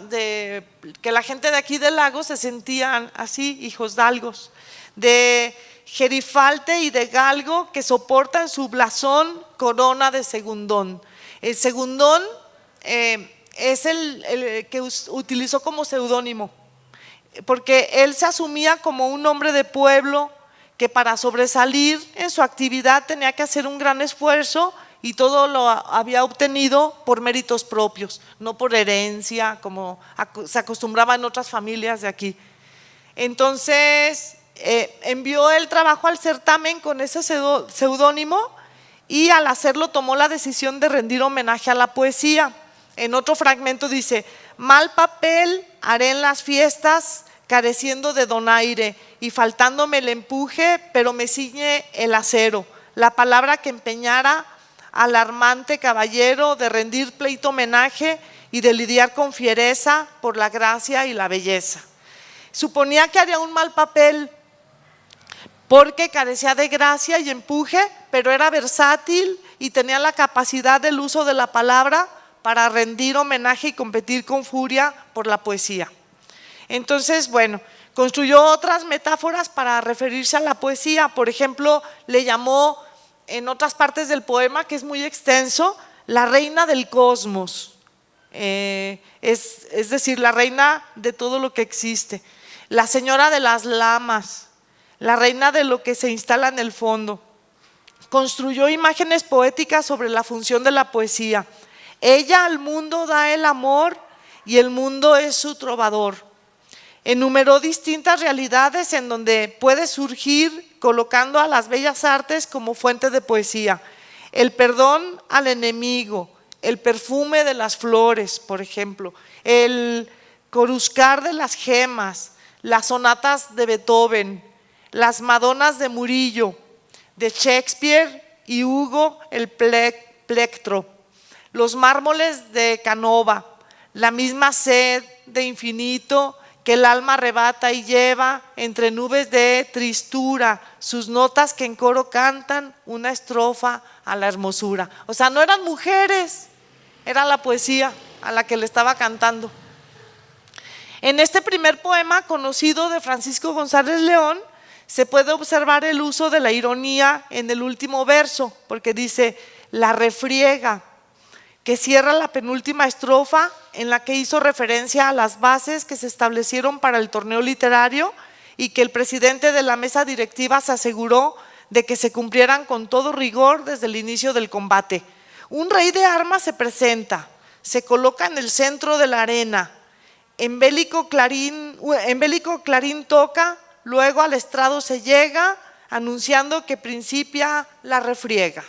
de que la gente de aquí de Lagos se sentían así, hijosdalgos, de gerifalte y de galgo que soportan su blasón corona de segundón. El segundón es el que utilizó como seudónimo, porque él se asumía como un hombre de pueblo que para sobresalir en su actividad tenía que hacer un gran esfuerzo y todo lo había obtenido por méritos propios, no por herencia, como se acostumbraba en otras familias de aquí. Entonces envió el trabajo al certamen con ese seudónimo y al hacerlo tomó la decisión de rendir homenaje a la poesía. En otro fragmento dice: mal papel haré en las fiestas, careciendo de donaire y faltándome el empuje, pero me ciñe el acero, la palabra que empeñara alarmante caballero de rendir pleito homenaje y de lidiar con fiereza por la gracia y la belleza. Suponía que haría un mal papel porque carecía de gracia y empuje, pero era versátil y tenía la capacidad del uso de la palabra para rendir homenaje y competir con furia por la poesía. Entonces, bueno, construyó otras metáforas para referirse a la poesía. Por ejemplo, le llamó en otras partes del poema, que es muy extenso, la reina del cosmos, es decir, la reina de todo lo que existe, la señora de las lamas, la reina de lo que se instala en el fondo. Construyó imágenes poéticas sobre la función de la poesía. Ella al mundo da el amor y el mundo es su trovador. Enumeró distintas realidades en donde puede surgir colocando a las bellas artes como fuente de poesía. El perdón al enemigo, el perfume de las flores, por ejemplo, el coruscar de las gemas, las sonatas de Beethoven, las Madonas de Murillo, de Shakespeare y Hugo el plectro, los mármoles de Canova, la misma sed de infinito que el alma arrebata y lleva entre nubes de tristura, sus notas que en coro cantan una estrofa a la hermosura. O sea, no eran mujeres, era la poesía a la que le estaba cantando. En este primer poema conocido de Francisco González León, se puede observar el uso de la ironía en el último verso, porque dice la refriega, que cierra la penúltima estrofa en la que hizo referencia a las bases que se establecieron para el torneo literario y que el presidente de la mesa directiva se aseguró de que se cumplieran con todo rigor desde el inicio del combate. Un rey de armas se presenta, se coloca en el centro de la arena, en bélico clarín toca, luego al estrado se llega, anunciando que principia la refriega.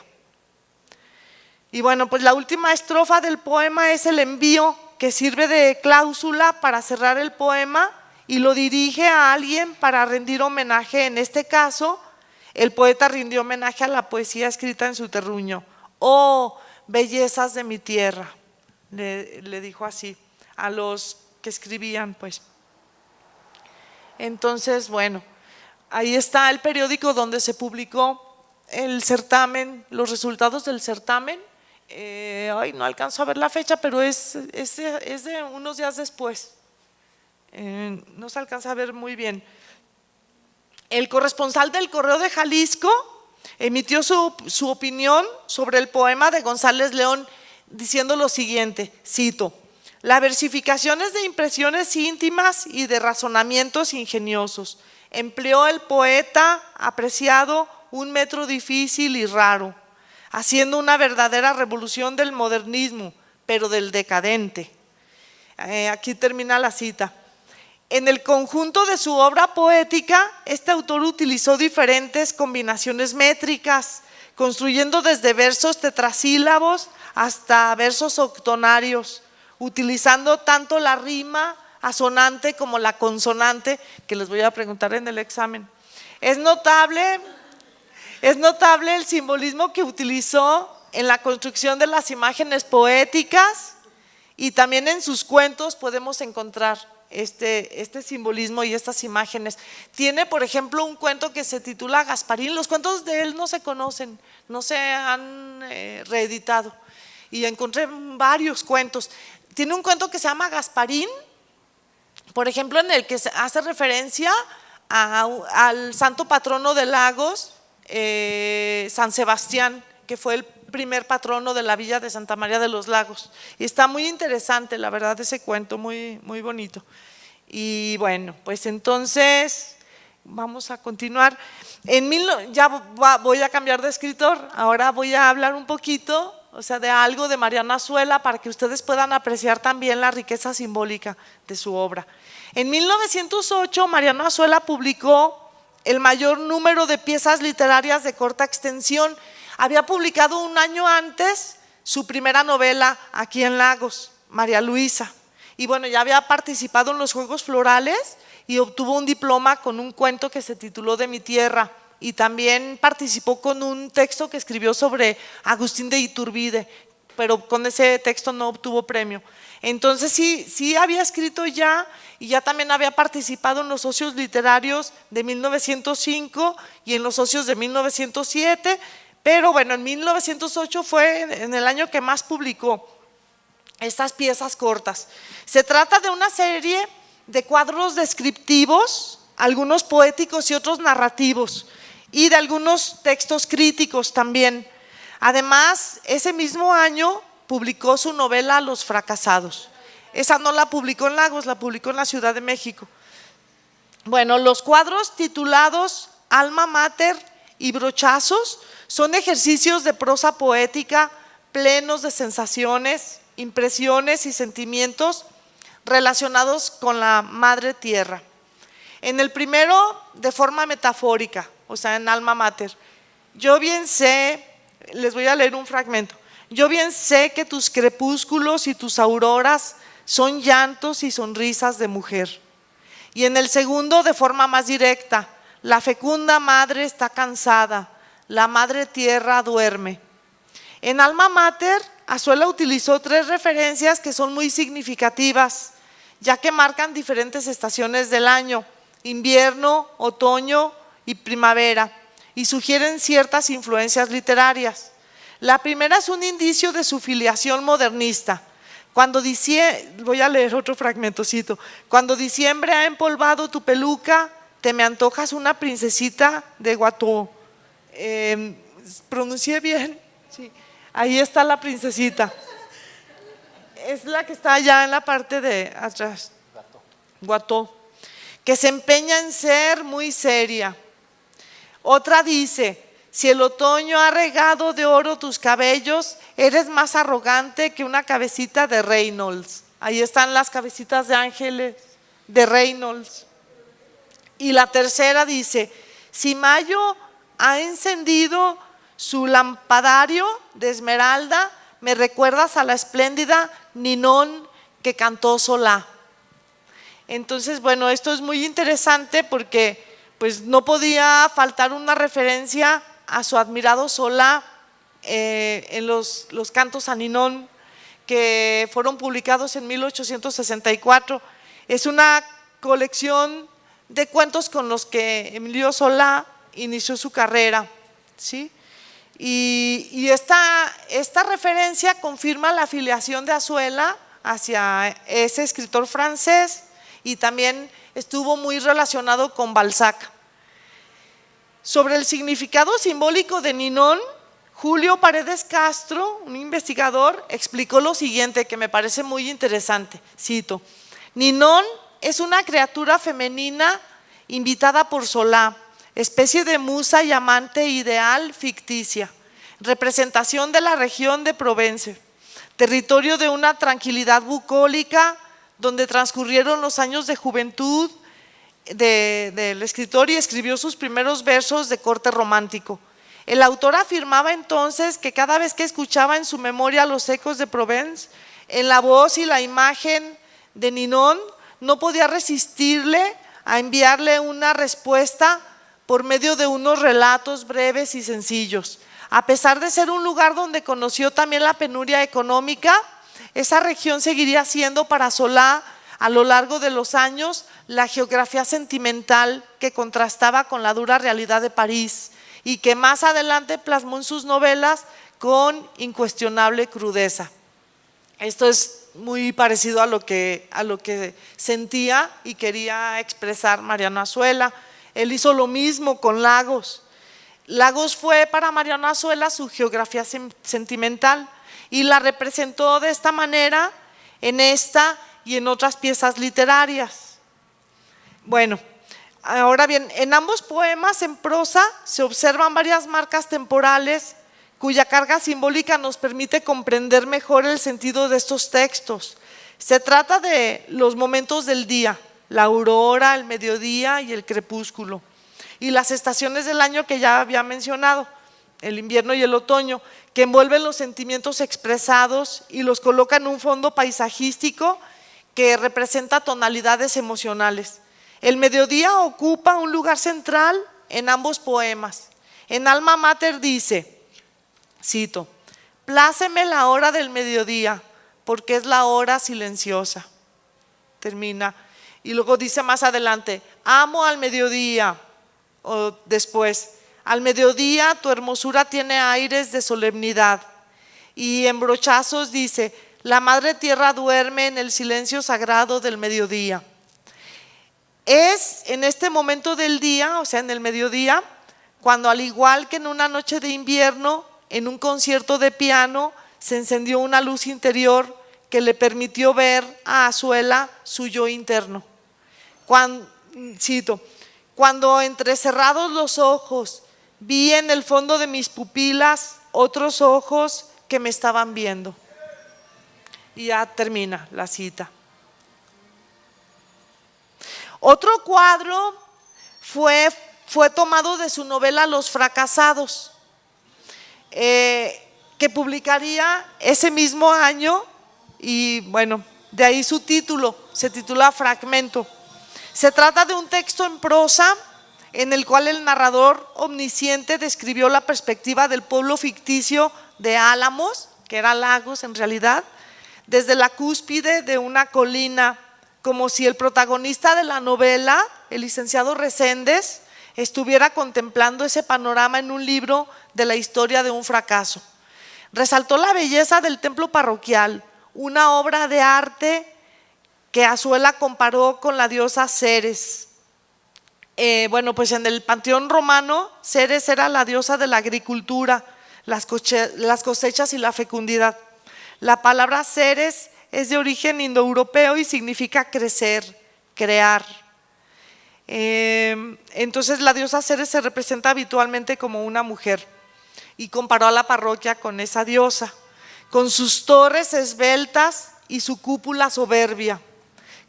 Y bueno, pues la última estrofa del poema es el envío, que sirve de cláusula para cerrar el poema y lo dirige a alguien para rendir homenaje. En este caso, el poeta rindió homenaje a la poesía escrita en su terruño. Oh, bellezas de mi tierra, le dijo así a los que escribían, pues. Entonces, bueno, ahí está el periódico donde se publicó el certamen, los resultados del certamen. No alcanzo a ver la fecha, pero es de unos días después. No se alcanza a ver muy bien. El corresponsal del Correo de Jalisco emitió su opinión sobre el poema de González León diciendo lo siguiente, cito: la versificación es de impresiones íntimas y de razonamientos ingeniosos. Empleó el poeta apreciado un metro difícil y raro, haciendo una verdadera revolución del modernismo, pero del decadente. Aquí termina la cita. En el conjunto de su obra poética, este autor utilizó diferentes combinaciones métricas, construyendo desde versos tetrasílabos hasta versos octonarios, utilizando tanto la rima asonante como la consonante, que les voy a preguntar en el examen. Es notable el simbolismo que utilizó en la construcción de las imágenes poéticas, y también en sus cuentos podemos encontrar este simbolismo y estas imágenes. Tiene, por ejemplo, un cuento que se titula Gasparín. Los cuentos de él no se conocen, no se han reeditado, y encontré varios cuentos. Tiene un cuento que se llama Gasparín, por ejemplo, en el que se hace referencia al santo patrono de Lagos, San Sebastián, que fue el primer patrono de la villa de Santa María de los Lagos. Y está muy interesante, la verdad, ese cuento, muy, muy bonito. Y bueno, pues entonces vamos a continuar. Ya voy a cambiar de escritor, ahora voy a hablar un poquito, o sea, de algo de Mariano Azuela, para que ustedes puedan apreciar también la riqueza simbólica de su obra. En 1908, Mariano Azuela publicó el mayor número de piezas literarias de corta extensión. Había publicado un año antes su primera novela aquí en Lagos, María Luisa. Y bueno, ya había participado en los Juegos Florales y obtuvo un diploma con un cuento que se tituló De mi tierra. Y también participó con un texto que escribió sobre Agustín de Iturbide, pero con ese texto no obtuvo premio. Entonces sí había escrito ya, y ya también había participado en los socios literarios de 1905 y en los socios de 1907, pero bueno, en 1908 fue en el año que más publicó estas piezas cortas. Se trata de una serie de cuadros descriptivos, algunos poéticos y otros narrativos, y de algunos textos críticos también. Además, ese mismo año publicó su novela Los fracasados. Esa no la publicó en Lagos, la publicó en la Ciudad de México. Bueno, los cuadros titulados Alma Mater y Brochazos son ejercicios de prosa poética plenos de sensaciones, impresiones y sentimientos relacionados con la madre tierra. En el primero, de forma metafórica, o sea, en Alma Mater. Yo bien sé, les voy a leer un fragmento. Yo bien sé que tus crepúsculos y tus auroras son llantos y sonrisas de mujer. Y en el segundo, de forma más directa, la fecunda madre está cansada, la madre tierra duerme. En Alma Mater, Azuela utilizó 3 referencias que son muy significativas, ya que marcan diferentes estaciones del año: invierno, otoño y primavera, y sugieren ciertas influencias literarias. La primera es un indicio de su filiación modernista. Voy a leer otro fragmentocito. Cuando diciembre ha empolvado tu peluca, te me antojas una princesita de Guató. ¿Pronuncié bien? Sí. Ahí está la princesita. Es la que está allá en la parte de atrás. Guató. que se empeña en ser muy seria. Otra dice: si el otoño ha regado de oro tus cabellos, eres más arrogante que una cabecita de Reynolds. Ahí están las cabecitas de ángeles de Reynolds. Y la tercera dice: si mayo ha encendido su lampadario de esmeralda, me recuerdas a la espléndida Ninon que cantó Solá. Entonces, bueno, esto es muy interesante porque pues no podía faltar una referencia a su admirado Solá en los cantos a Ninon, que fueron publicados en 1864. Es una colección de cuentos con los que Emilio Solá inició su carrera, ¿sí? Y esta referencia confirma la afiliación de Azuela hacia ese escritor francés y también estuvo muy relacionado con Balzac. Sobre el significado simbólico de Ninon, Julio Paredes Castro, un investigador, explicó lo siguiente que me parece muy interesante, cito: Ninon es una criatura femenina invitada por Solá, especie de musa y amante ideal ficticia, representación de la región de Provence, territorio de una tranquilidad bucólica donde transcurrieron los años de juventud del escritor y escribió sus primeros versos de corte romántico. El autor afirmaba entonces que cada vez que escuchaba en su memoria los ecos de Provence, en la voz y la imagen de Ninon, no podía resistirle a enviarle una respuesta por medio de unos relatos breves y sencillos. A pesar de ser un lugar donde conoció también la penuria económica, esa región seguiría siendo para Solá a lo largo de los años la geografía sentimental que contrastaba con la dura realidad de París y que más adelante plasmó en sus novelas con incuestionable crudeza. Esto es muy parecido a lo que sentía y quería expresar Mariano Azuela. Él hizo lo mismo con Lagos. Lagos fue para Mariano Azuela su geografía sentimental y la representó de esta manera en esta y en otras piezas literarias. Bueno, ahora bien, en ambos poemas en prosa se observan varias marcas temporales cuya carga simbólica nos permite comprender mejor el sentido de estos textos. Se trata de los momentos del día, la aurora, el mediodía y el crepúsculo, y las estaciones del año que ya había mencionado, el invierno y el otoño, que envuelven los sentimientos expresados y los coloca en un fondo paisajístico que representa tonalidades emocionales. El mediodía ocupa un lugar central en ambos poemas. En Alma Mater dice, cito: pláceme la hora del mediodía, porque es la hora silenciosa. Termina. Y luego dice más adelante, amo al mediodía. O después, al mediodía tu hermosura tiene aires de solemnidad. Y en brochazos dice, la madre tierra duerme en el silencio sagrado del mediodía. Es en este momento del día, o sea en el mediodía, cuando al igual que en una noche de invierno, en un concierto de piano, se encendió una luz interior que le permitió ver a Azuela su yo interno. Cito, cuando entrecerrados los ojos vi en el fondo de mis pupilas otros ojos que me estaban viendo. Y ya termina la cita. Otro cuadro fue tomado de su novela Los fracasados, que publicaría ese mismo año y bueno, de ahí su título, se titula Fragmento. Se trata de un texto en prosa en el cual el narrador omnisciente describió la perspectiva del pueblo ficticio de Álamos, que era Lagos en realidad, desde la cúspide de una colina, como si el protagonista de la novela, el licenciado Reséndez, estuviera contemplando ese panorama en un libro de la historia de un fracaso. Resaltó la belleza del templo parroquial, una obra de arte que Azuela comparó con la diosa Ceres. Bueno, pues en el panteón romano, Ceres era la diosa de la agricultura, las cosechas y la fecundidad. La palabra Ceres es de origen indoeuropeo y significa crecer, crear. Entonces la diosa Ceres se representa habitualmente como una mujer y comparó a la parroquia con esa diosa, con sus torres esbeltas y su cúpula soberbia.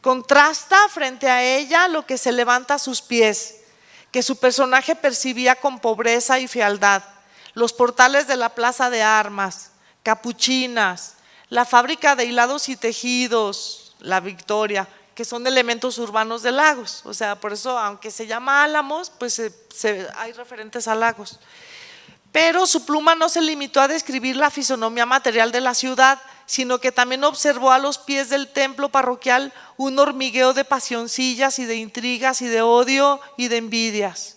Contrasta frente a ella lo que se levanta a sus pies, que su personaje percibía con pobreza y fealdad: los portales de la plaza de armas, capuchinas, la fábrica de hilados y tejidos, la Victoria, que son elementos urbanos de Lagos. O sea, por eso, aunque se llama Álamos, pues hay referentes a Lagos. Pero su pluma no se limitó a describir la fisonomía material de la ciudad, sino que también observó a los pies del templo parroquial un hormigueo de pasioncillas y de intrigas y de odio y de envidias.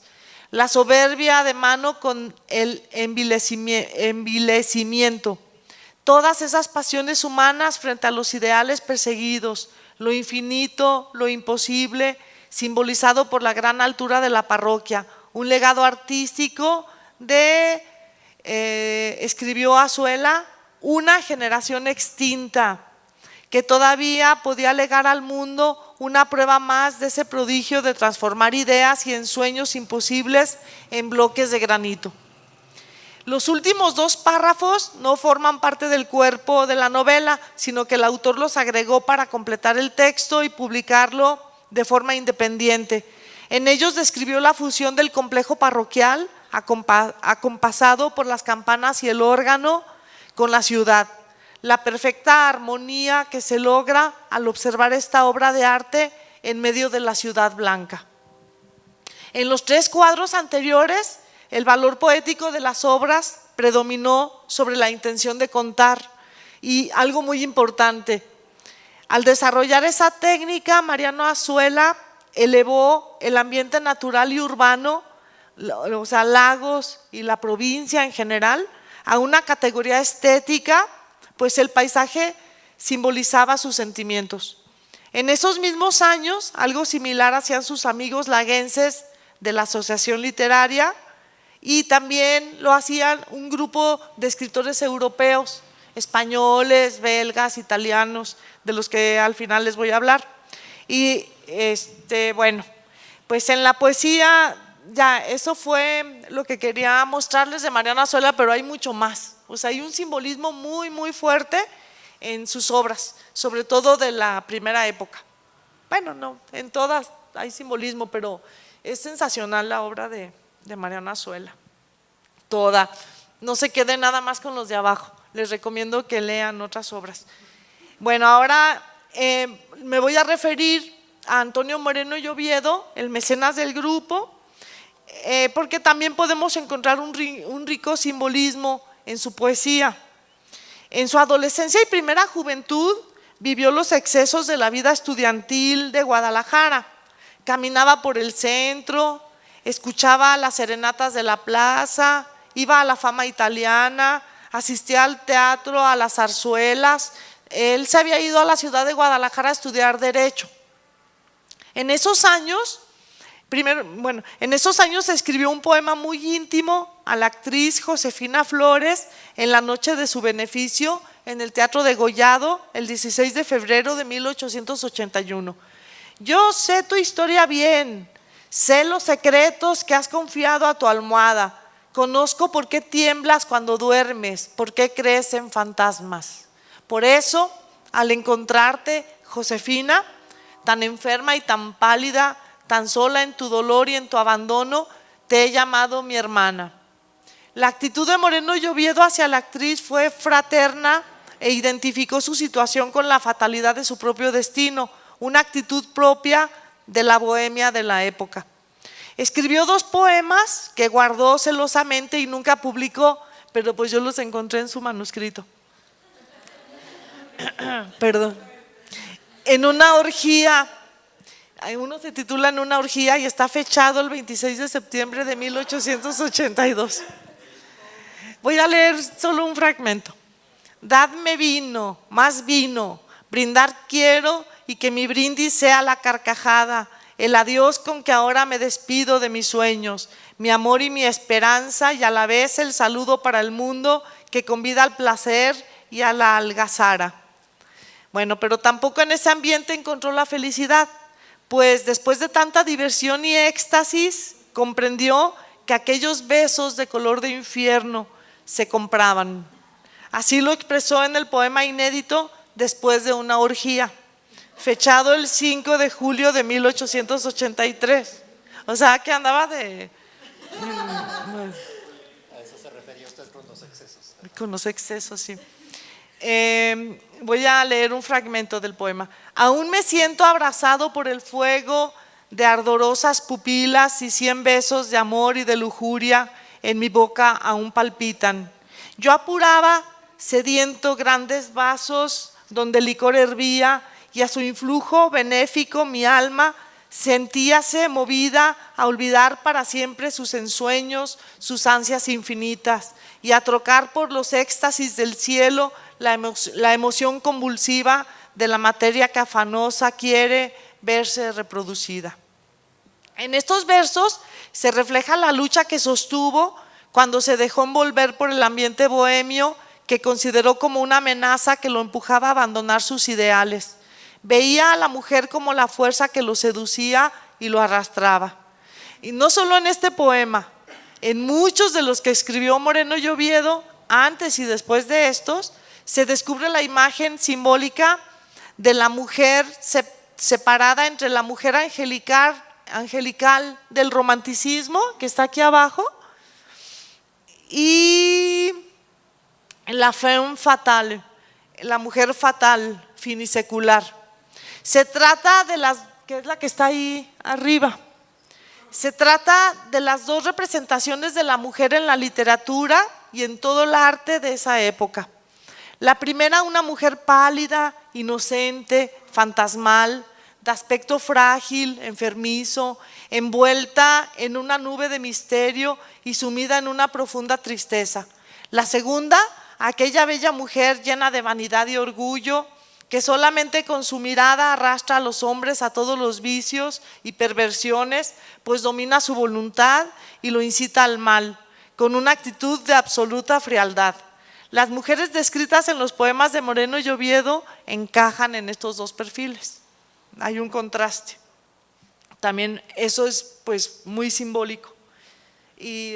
La soberbia de mano con el envilecimiento. Todas esas pasiones humanas frente a los ideales perseguidos, lo infinito, lo imposible, simbolizado por la gran altura de la parroquia, un legado artístico escribió Azuela, una generación extinta que todavía podía legar al mundo una prueba más de ese prodigio de transformar ideas y ensueños imposibles en bloques de granito. Los últimos 2 párrafos no forman parte del cuerpo de la novela, sino que el autor los agregó para completar el texto y publicarlo de forma independiente. En ellos describió la fusión del complejo parroquial, acompasado por las campanas y el órgano, con la ciudad, la perfecta armonía que se logra al observar esta obra de arte en medio de la ciudad blanca. En los 3 cuadros anteriores, el valor poético de las obras predominó sobre la intención de contar. Y algo muy importante, al desarrollar esa técnica, Mariano Azuela elevó el ambiente natural y urbano, o sea, Lagos y la provincia en general, a una categoría estética, pues el paisaje simbolizaba sus sentimientos. En esos mismos años, algo similar hacían sus amigos laguenses de la Asociación Literaria, y también lo hacían un grupo de escritores europeos, españoles, belgas, italianos, de los que al final les voy a hablar. Y bueno, pues en la poesía, ya eso fue lo que quería mostrarles de Mariano Azuela, pero hay mucho más. O sea, hay un simbolismo muy, muy fuerte en sus obras, sobre todo de la primera época. Bueno, no, en todas hay simbolismo, pero es sensacional la obra de Mariano Azuela. Toda. No se quede nada más con los de abajo. Les recomiendo que lean otras obras. Bueno, ahora me voy a referir a Antonio Moreno y Oviedo, el mecenas del grupo, porque también podemos encontrar un rico simbolismo en su poesía. En su adolescencia y primera juventud vivió los excesos de la vida estudiantil de Guadalajara. Caminaba por el centro, escuchaba las serenatas de la plaza, iba a la Fama Italiana, asistía al teatro, a las zarzuelas. Él se había ido a la ciudad de Guadalajara a estudiar Derecho. En esos años escribió un poema muy íntimo a la actriz Josefina Flores en la noche de su beneficio en el Teatro Degollado el 16 de febrero de 1881. Yo sé tu historia bien, sé los secretos que has confiado a tu almohada, conozco por qué tiemblas cuando duermes, por qué crees en fantasmas. Por eso, al encontrarte, Josefina, tan enferma y tan pálida, tan sola en tu dolor y en tu abandono, te he llamado mi hermana. La actitud de Moreno y Oviedo hacia la actriz fue fraterna e identificó su situación con la fatalidad de su propio destino, una actitud propia de la bohemia de la época. Escribió 2 poemas que guardó celosamente y nunca publicó, pero pues yo los encontré en su manuscrito. Perdón. En una orgía, uno se titula En una orgía y está fechado el 26 de septiembre de 1882. Voy a leer solo un fragmento. Dadme vino, más vino, brindar quiero y que mi brindis sea la carcajada, el adiós con que ahora me despido de mis sueños, mi amor y mi esperanza y a la vez el saludo para el mundo que convida al placer y a la algazara. Bueno, pero tampoco en ese ambiente encontró la felicidad, pues después de tanta diversión y éxtasis, comprendió que aquellos besos de color de infierno se compraban. Así lo expresó en el poema inédito Después de una orgía, fechado el 5 de julio de 1883. O sea, que andaba de… A eso se refería usted con los excesos. Con los excesos, sí. Voy a leer un fragmento del poema. Aún me siento abrazado por el fuego de ardorosas pupilas y 100 besos de amor y de lujuria en mi boca aún palpitan. Yo apuraba sediento grandes vasos donde el licor hervía y a su influjo benéfico mi alma sentíase movida a olvidar para siempre sus ensueños, sus ansias infinitas y a trocar por los éxtasis del cielo la emoción convulsiva de la materia que afanosa quiere verse reproducida. En estos versos se refleja la lucha que sostuvo cuando se dejó envolver por el ambiente bohemio que consideró como una amenaza que lo empujaba a abandonar sus ideales. Veía a la mujer como la fuerza que lo seducía y lo arrastraba. Y no solo en este poema, en muchos de los que escribió Moreno y Oviedo, antes y después de estos, se descubre la imagen simbólica de la mujer separada entre la mujer angelical del romanticismo, que está aquí abajo, y la femme fatale, la mujer fatal, finisecular. Se trata de las, que es la que está ahí arriba, se trata de las dos representaciones de la mujer en la literatura y en todo el arte de esa época. La primera, una mujer pálida, inocente, fantasmal, de aspecto frágil, enfermizo, envuelta en una nube de misterio y sumida en una profunda tristeza. La segunda, aquella bella mujer llena de vanidad y orgullo, que solamente con su mirada arrastra a los hombres a todos los vicios y perversiones, pues domina su voluntad y lo incita al mal, con una actitud de absoluta frialdad. Las mujeres descritas en los poemas de Moreno y Oviedo encajan en estos dos perfiles. Hay un contraste. También eso es pues muy simbólico. Y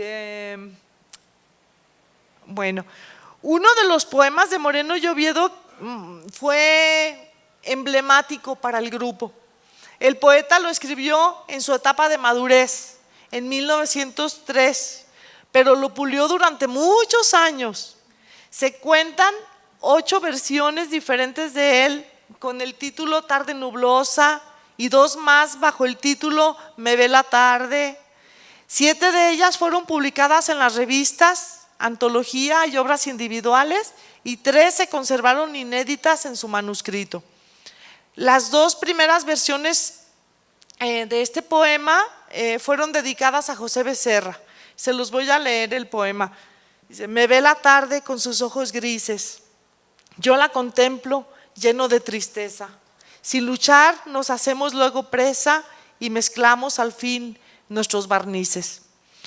bueno, uno de los poemas de Moreno y Oviedo fue emblemático para el grupo. El poeta lo escribió en su etapa de madurez, en 1903, pero lo pulió durante muchos años. Se cuentan 8 versiones diferentes de él con el título Tarde Nublosa y 2 más bajo el título Me ve la tarde. 7 de ellas fueron publicadas en las revistas, antología y obras individuales, y 3 se conservaron inéditas en su manuscrito. Las 2 primeras versiones de este poema fueron dedicadas a José Becerra. Se los voy a leer el poema. Dice: me ve la tarde con sus ojos grises, yo la contemplo lleno de tristeza. Sin luchar nos hacemos luego presa y mezclamos al fin nuestros barnices.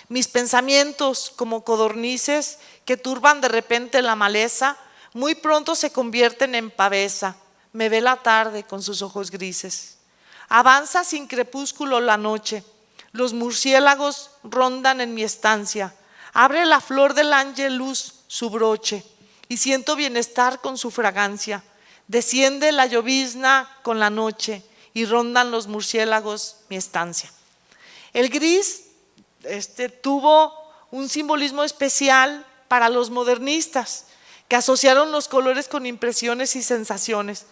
Mis pensamientos, como codornices que turban de repente la maleza, muy pronto se convierten en pavesa. Me ve la tarde con sus ojos grises. Avanza sin crepúsculo la noche, los murciélagos rondan en mi estancia. Abre la flor del ángel luz su broche y siento bienestar con su fragancia. Desciende la llovizna con la noche y rondan los murciélagos mi estancia. El gris tuvo un simbolismo especial para los modernistas, que asociaron los colores con impresiones y sensaciones.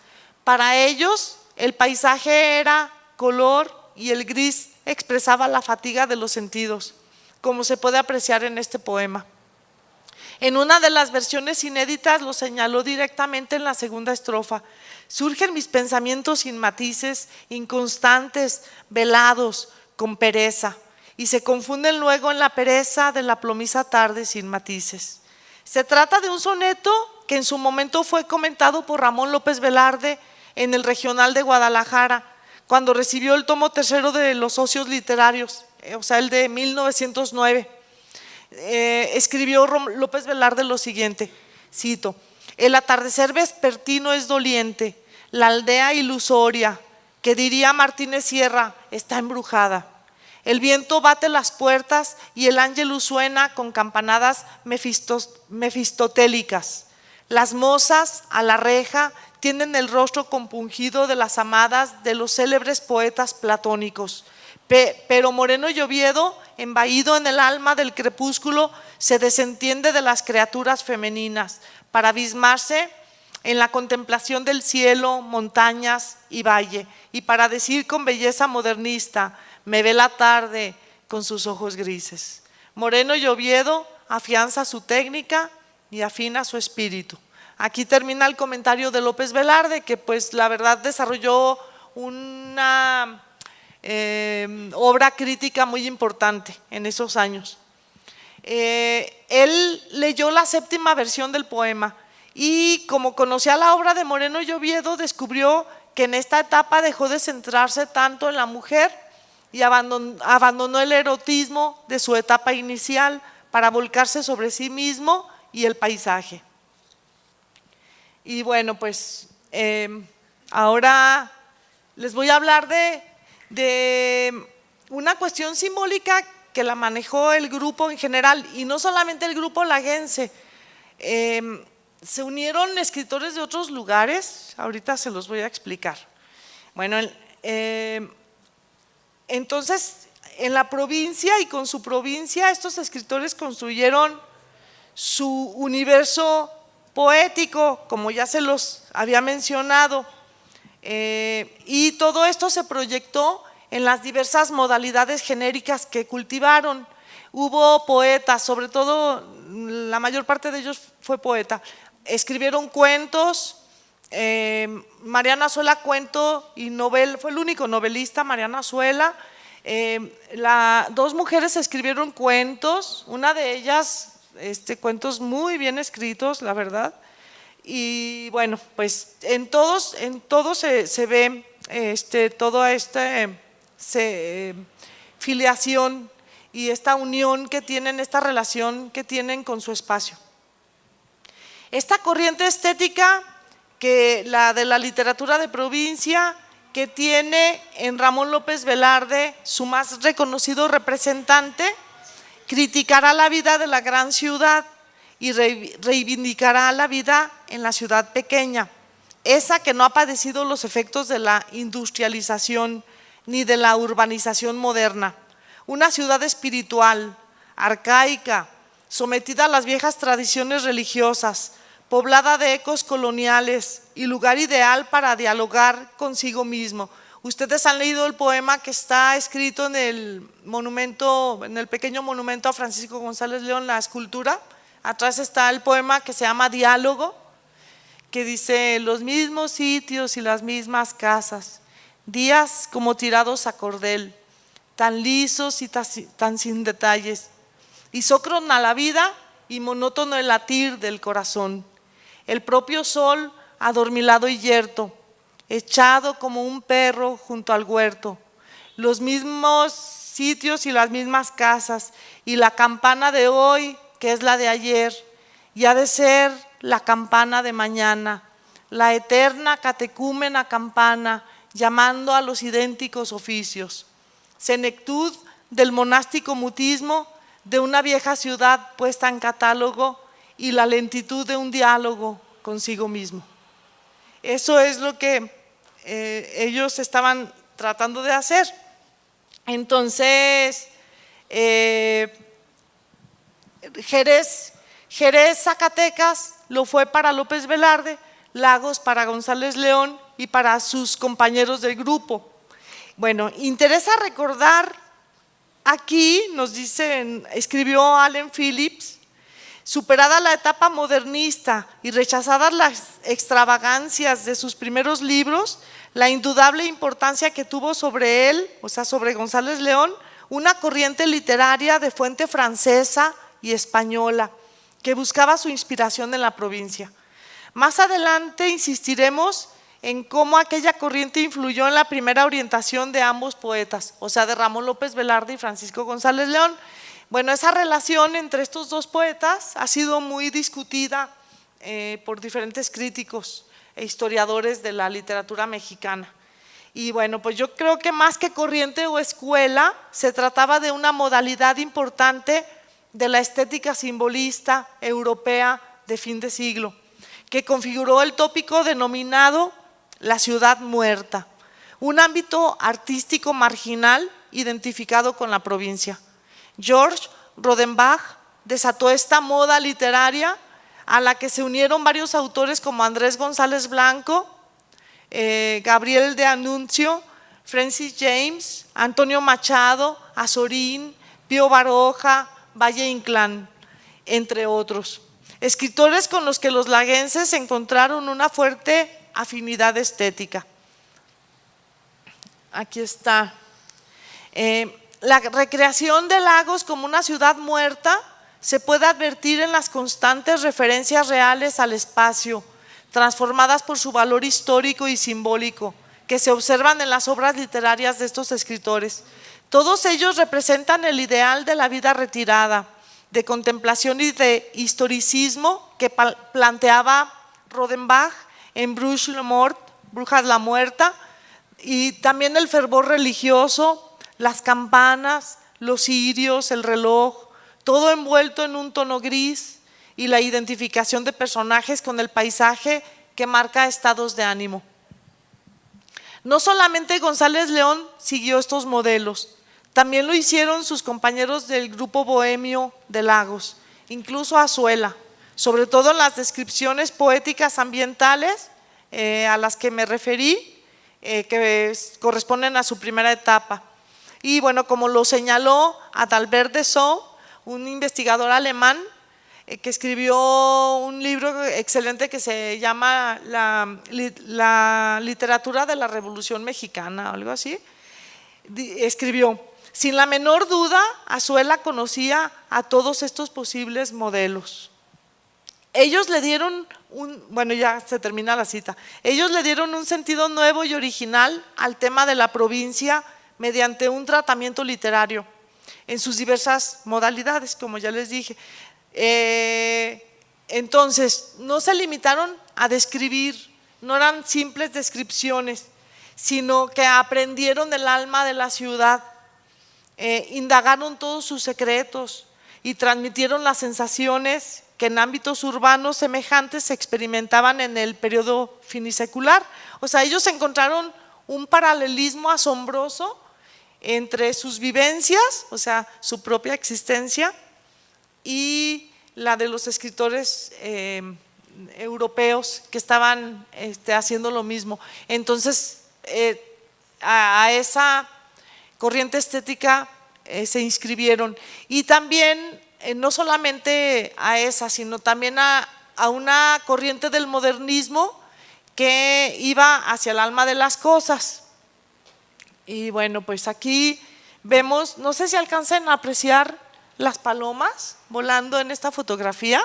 Para ellos el paisaje era color y el gris expresaba la fatiga de los sentidos, como se puede apreciar en este poema. En una de las versiones inéditas lo señaló directamente en la segunda estrofa. Surgen mis pensamientos sin matices, inconstantes, velados, con pereza, y se confunden luego en la pereza de la plomiza tarde sin matices. Se trata de un soneto que en su momento fue comentado por Ramón López Velarde en el Regional de Guadalajara, cuando recibió el tomo 3 de los Ocios Literarios, o sea, el de 1909. Escribió López Velarde lo siguiente, cito: el atardecer vespertino es doliente, la aldea ilusoria, que diría Martínez Sierra, está embrujada. El viento bate las puertas y el ángelus suena con campanadas mefistotélicas. Las mozas a la reja tienen el rostro compungido de las amadas de los célebres poetas platónicos. Pero Moreno y Oviedo, embaído en el alma del crepúsculo, se desentiende de las criaturas femeninas para abismarse en la contemplación del cielo, montañas y valle, y para decir con belleza modernista, me ve la tarde con sus ojos grises. Moreno y Oviedo afianza su técnica y afina su espíritu. Aquí termina el comentario de López Velarde, que pues la verdad desarrolló una obra crítica muy importante en esos años. Él leyó la 7ª versión del poema y como conocía la obra de Moreno y Oviedo, descubrió que en esta etapa dejó de centrarse tanto en la mujer y abandonó el erotismo de su etapa inicial para volcarse sobre sí mismo y el paisaje. Y bueno, pues ahora les voy a hablar de una cuestión simbólica que la manejó el grupo en general, y no solamente el grupo laguense. Se unieron escritores de otros lugares, ahorita se los voy a explicar. Bueno, entonces en la provincia y con su provincia estos escritores construyeron su universo poético, como ya se los había mencionado, y todo esto se proyectó en las diversas modalidades genéricas que cultivaron. Hubo poetas, sobre todo la mayor parte de ellos fue poeta, escribieron cuentos. Mariana Azuela, cuento y novel, fue el único novelista, Mariana Azuela. 2 mujeres escribieron cuentos, una de ellas cuentos muy bien escritos, la verdad. Y bueno, pues en todos se ve toda esta filiación y esta unión que tienen, esta relación que tienen con su espacio. Esta corriente estética, que la de la literatura de provincia, que tiene en Ramón López Velarde su más reconocido representante, criticará la vida de la gran ciudad y reivindicará la vida en la ciudad pequeña, esa que no ha padecido los efectos de la industrialización ni de la urbanización moderna. Una ciudad espiritual, arcaica, sometida a las viejas tradiciones religiosas, poblada de ecos coloniales y lugar ideal para dialogar consigo mismo. Ustedes han leído el poema que está escrito en el monumento, en el pequeño monumento a Francisco González León, la escultura. Atrás está el poema que se llama Diálogo, que dice: los mismos sitios y las mismas casas, días como tirados a cordel, tan lisos y tan sin detalles, isócrona la vida y monótono el latir del corazón. El propio sol adormilado y yerto, echado como un perro junto al huerto, los mismos sitios y las mismas casas, y la campana de hoy que es la de ayer, y ha de ser la campana de mañana, la eterna catecúmena campana, llamando a los idénticos oficios. Senectud del monástico mutismo de una vieja ciudad puesta en catálogo y la lentitud de un diálogo consigo mismo. Eso es lo que ellos estaban tratando de hacer. Entonces, Jerez, Zacatecas lo fue para López Velarde, Lagos para González León y para sus compañeros del grupo. Bueno, interesa recordar, aquí nos dicen, escribió Allen Phillips, superada la etapa modernista y rechazadas las extravagancias de sus primeros libros, la indudable importancia que tuvo sobre él, o sea, sobre González León, una corriente literaria de fuente francesa y española que buscaba su inspiración en la provincia. Más adelante insistiremos en cómo aquella corriente influyó en la primera orientación de ambos poetas, o sea, de Ramón López Velarde y Francisco González León. Bueno, esa relación entre estos dos poetas ha sido muy discutida por diferentes críticos e historiadores de la literatura mexicana. Y bueno, pues yo creo que más que corriente o escuela, se trataba de una modalidad importante de la estética simbolista europea de fin de siglo, que configuró el tópico denominado la ciudad muerta, un ámbito artístico marginal identificado con la provincia. George Rodenbach desató esta moda literaria a la que se unieron varios autores como Andrés González Blanco, Gabriel de Annunzio, Francis James, Antonio Machado, Azorín, Pío Baroja, Valle Inclán, entre otros. Escritores con los que los laguenses encontraron una fuerte afinidad estética. Aquí está. La recreación de Lagos como una ciudad muerta se puede advertir en las constantes referencias reales al espacio, transformadas por su valor histórico y simbólico, que se observan en las obras literarias de estos escritores. Todos ellos representan el ideal de la vida retirada, de contemplación y de historicismo que planteaba Rodenbach en Bruges le Mort, Brujas la Muerta, y también el fervor religioso, las campanas, los cirios, el reloj, todo envuelto en un tono gris, y la identificación de personajes con el paisaje que marca estados de ánimo. No solamente González León siguió estos modelos, también lo hicieron sus compañeros del grupo bohemio de Lagos, incluso Azuela, sobre todo en las descripciones poéticas ambientales a las que me referí, que corresponden a su primera etapa. Y bueno, como lo señaló Adalbert Dessau, un investigador alemán, que escribió un libro excelente que se llama La literatura de la Revolución Mexicana, algo así. Escribió: sin la menor duda, Azuela conocía a todos estos posibles modelos. Ellos le dieron bueno, ya se termina la cita. Ellos le dieron un sentido nuevo y original al tema de la provincia mediante un tratamiento literario en sus diversas modalidades, como ya les dije. Entonces, no se limitaron a describir, no eran simples descripciones, sino que aprendieron el alma de la ciudad, indagaron todos sus secretos y transmitieron las sensaciones que en ámbitos urbanos semejantes se experimentaban en el periodo finisecular. O sea, ellos encontraron un paralelismo asombroso entre sus vivencias, o sea, su propia existencia, y la de los escritores europeos que estaban haciendo lo mismo. Entonces, a esa corriente estética se inscribieron, y también no solamente a esa, sino también a una corriente del modernismo que iba hacia el alma de las cosas. Y bueno, pues aquí vemos, no sé si alcancen a apreciar las palomas volando en esta fotografía.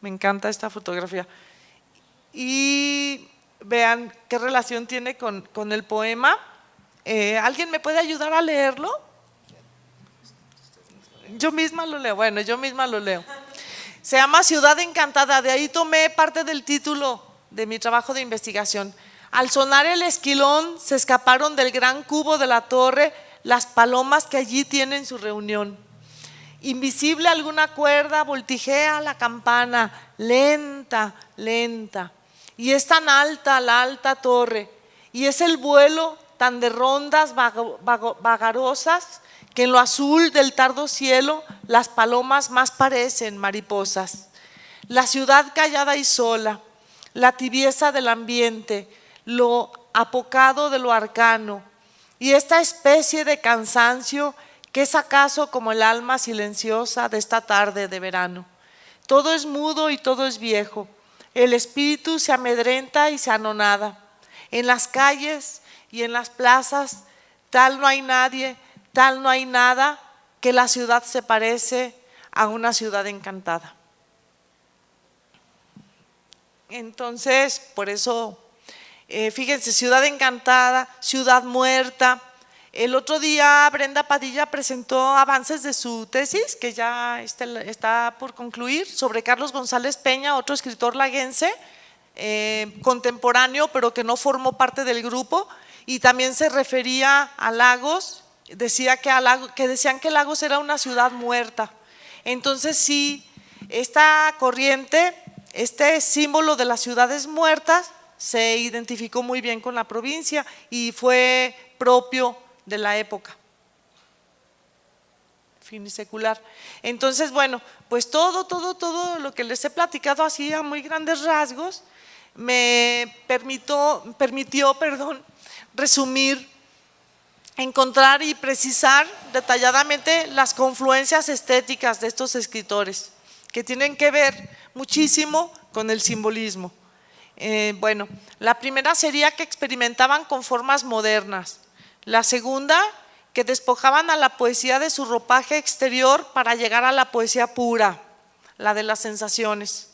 Me encanta esta fotografía. Y vean qué relación tiene con el poema. ¿Alguien me puede ayudar a leerlo? Yo misma lo leo. Bueno, yo misma lo leo. Se llama Ciudad Encantada. De ahí tomé parte del título de mi trabajo de investigación. Al sonar el esquilón, se escaparon del gran cubo de la torre las palomas que allí tienen su reunión. Invisible alguna cuerda voltijea la campana, lenta, lenta. Y es tan alta la alta torre, y es el vuelo tan de rondas vagarosas, que en lo azul del tardo cielo las palomas más parecen mariposas. La ciudad callada y sola, la tibieza del ambiente, lo apocado de lo arcano, y esta especie de cansancio que es acaso como el alma silenciosa de esta tarde de verano. Todo es mudo y todo es viejo. El espíritu se amedrenta y se anonada. En las calles y en las plazas, tal no hay nadie, tal no hay nada, que la ciudad se parece a una ciudad encantada. Entonces, por eso, fíjense, ciudad encantada, ciudad muerta. El otro día Brenda Padilla presentó avances de su tesis, que ya está por concluir, sobre Carlos González Peña, otro escritor laguense, contemporáneo, pero que no formó parte del grupo, y también se refería a Lagos, decían que Lagos era una ciudad muerta. Entonces sí, esta corriente, este símbolo de las ciudades muertas se identificó muy bien con la provincia y fue propio de la época finisecular. Entonces, bueno, pues todo lo que les he platicado así a muy grandes rasgos me permitió resumir, encontrar y precisar detalladamente las confluencias estéticas de estos escritores, que tienen que ver muchísimo con el simbolismo. Bueno, la primera sería que experimentaban con formas modernas. La segunda, que despojaban a la poesía de su ropaje exterior para llegar a la poesía pura, la de las sensaciones.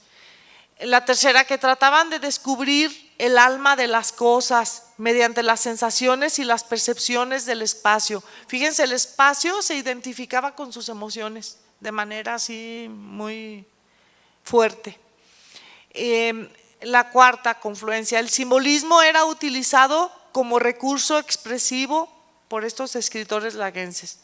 La tercera, que trataban de descubrir el alma de las cosas mediante las sensaciones y las percepciones del espacio. Fíjense, el espacio se identificaba con sus emociones de manera así muy fuerte. La cuarta confluencia, el simbolismo era utilizado como recurso expresivo por estos escritores laguenses.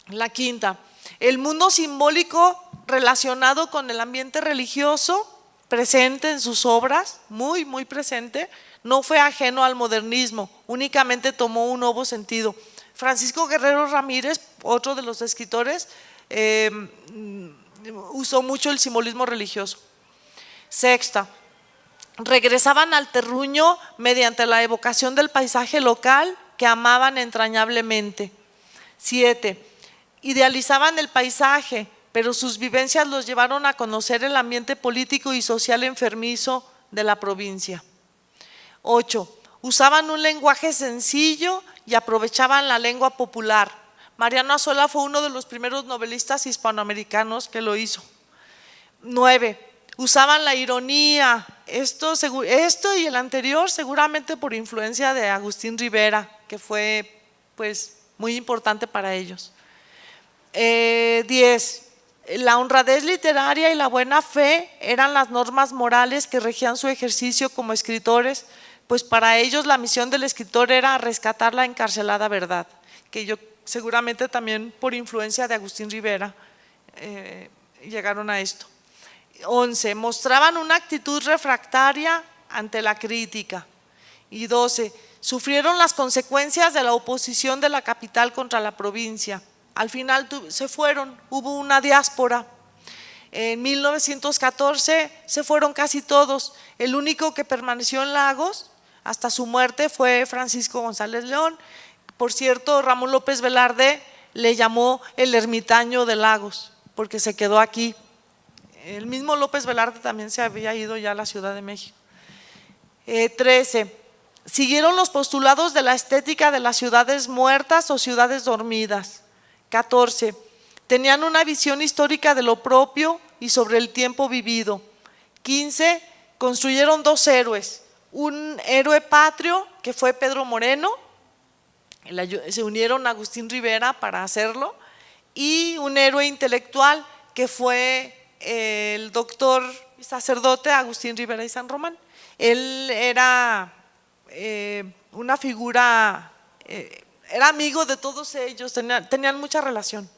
La quinta, el mundo simbólico relacionado con el ambiente religioso presente en sus obras, muy presente, no fue ajeno al modernismo, únicamente tomó un nuevo sentido. Francisco Guerrero Ramírez, otro de los escritores, usó mucho el simbolismo religioso. Sexta, regresaban al terruño mediante la evocación del paisaje local que amaban entrañablemente. 7, idealizaban el paisaje, pero sus vivencias los llevaron a conocer el ambiente político y social enfermizo de la provincia. 8, usaban un lenguaje sencillo y aprovechaban la lengua popular. Mariano Azuela fue uno de los primeros novelistas hispanoamericanos que lo hizo. 9, usaban la ironía, esto y el anterior seguramente por influencia de Agustín Rivera, que fue pues muy importante para ellos. 10, la honradez literaria y la buena fe eran las normas morales que regían su ejercicio como escritores, pues para ellos la misión del escritor era rescatar la encarcelada verdad, que yo seguramente también por influencia de Agustín Rivera llegaron a esto. 11, mostraban una actitud refractaria ante la crítica. Y 12, sufrieron las consecuencias de la oposición de la capital contra la provincia. Al final se fueron, hubo una diáspora. En 1914 se fueron casi todos. El único que permaneció en Lagos hasta su muerte fue Francisco González León. Por cierto, Ramón López Velarde le llamó el ermitaño de Lagos, porque se quedó aquí. El mismo López Velarde también se había ido ya a la Ciudad de México. 13, siguieron los postulados de la estética de las ciudades muertas o ciudades dormidas. 14, tenían una visión histórica de lo propio y sobre el tiempo vivido. 15, construyeron dos héroes, un héroe patrio que fue Pedro Moreno, se unieron a Agustín Rivera para hacerlo, y un héroe intelectual que fue el doctor y sacerdote Agustín Rivera y San Román. Él era una figura, era amigo de todos ellos, tenían mucha relación.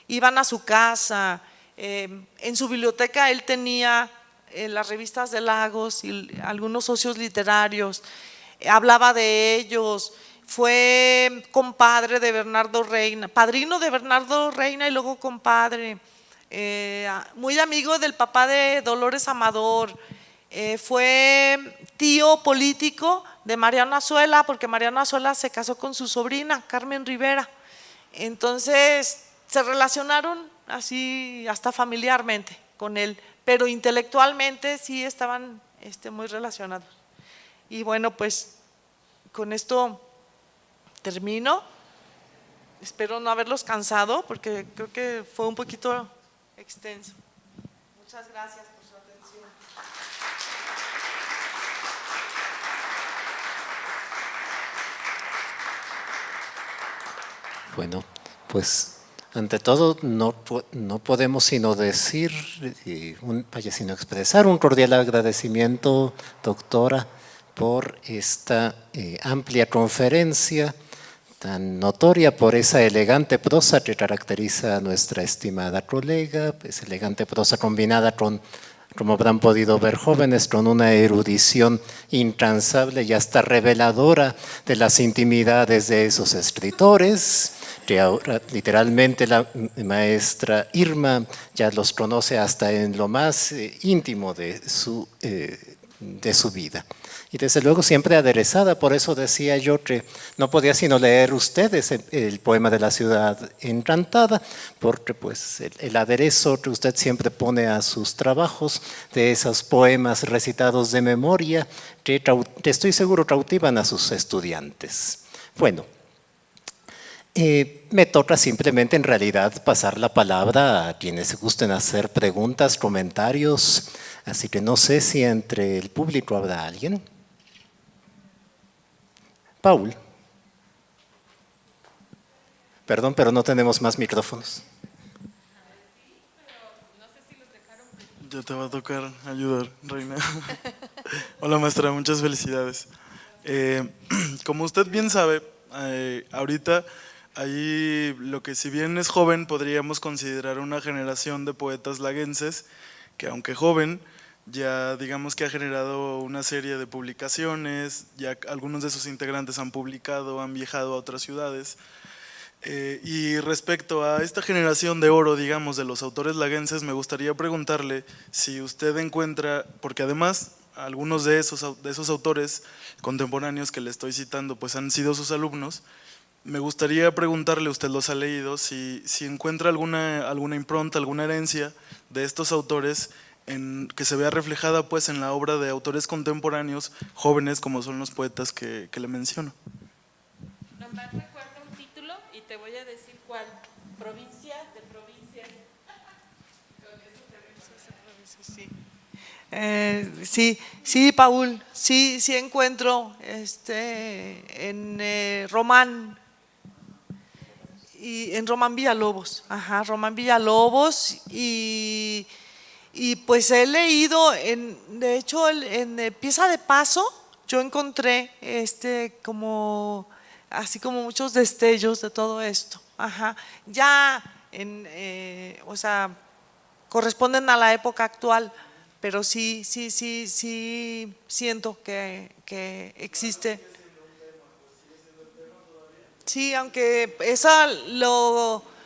Iban a su casa, en su biblioteca él tenía las revistas de Lagos y algunos socios literarios, hablaba de ellos, fue compadre de Bernardo Reina, padrino de Bernardo Reina y luego compadre. Muy amigo del papá de Dolores Amador, fue tío político de Mariano Azuela, porque Mariano Azuela se casó con su sobrina Carmen Rivera. Entonces se relacionaron así hasta familiarmente con él, pero intelectualmente sí estaban muy relacionados. Y bueno, pues con esto termino. Espero no haberlos cansado, porque creo que fue un poquito extenso. Muchas gracias por su atención. Bueno, pues ante todo no podemos sino decir, sino expresar un cordial agradecimiento, doctora, por esta amplia conferencia tan notoria por esa elegante prosa que caracteriza a nuestra estimada colega, esa elegante prosa combinada con, como habrán podido ver jóvenes, con una erudición incansable y hasta reveladora de las intimidades de esos escritores, que ahora literalmente la maestra Irma ya los conoce hasta en lo más íntimo de su vida. Y desde luego siempre aderezada, por eso decía yo que no podía sino leer ustedes el poema de la ciudad encantada, porque pues el aderezo que usted siempre pone a sus trabajos, de esos poemas recitados de memoria, que estoy seguro cautivan a sus estudiantes. Bueno, me toca simplemente en realidad pasar la palabra a quienes gusten hacer preguntas, comentarios, así que no sé si entre el público habrá alguien. Paul. Perdón, pero no tenemos más micrófonos. Ya te va a tocar ayudar, Reina. Hola maestra, muchas felicidades. Como usted bien sabe, ahorita ahí lo que si bien es joven podríamos considerar una generación de poetas laguenses que aunque joven ya digamos que ha generado una serie de publicaciones, ya algunos de sus integrantes han publicado, han viajado a otras ciudades. Y respecto a esta generación de oro, digamos, de los autores laguenses, me gustaría preguntarle si usted encuentra, porque además algunos de esos autores contemporáneos que le estoy citando pues han sido sus alumnos, me gustaría preguntarle, usted los ha leído, si encuentra alguna impronta, alguna herencia de estos autores que se vea reflejada pues en la obra de autores contemporáneos jóvenes como son los poetas que le menciono. Nomás recuerda un título y te voy a decir cuál. Provincia de provincias. Sí, Paul, sí encuentro en Román y en Román Villalobos, Román Villalobos y pues he leído, de hecho en Pieza de Paso yo encontré así como muchos destellos de todo esto, ya o sea, corresponden a la época actual, pero sí siento que existe. Sí, aunque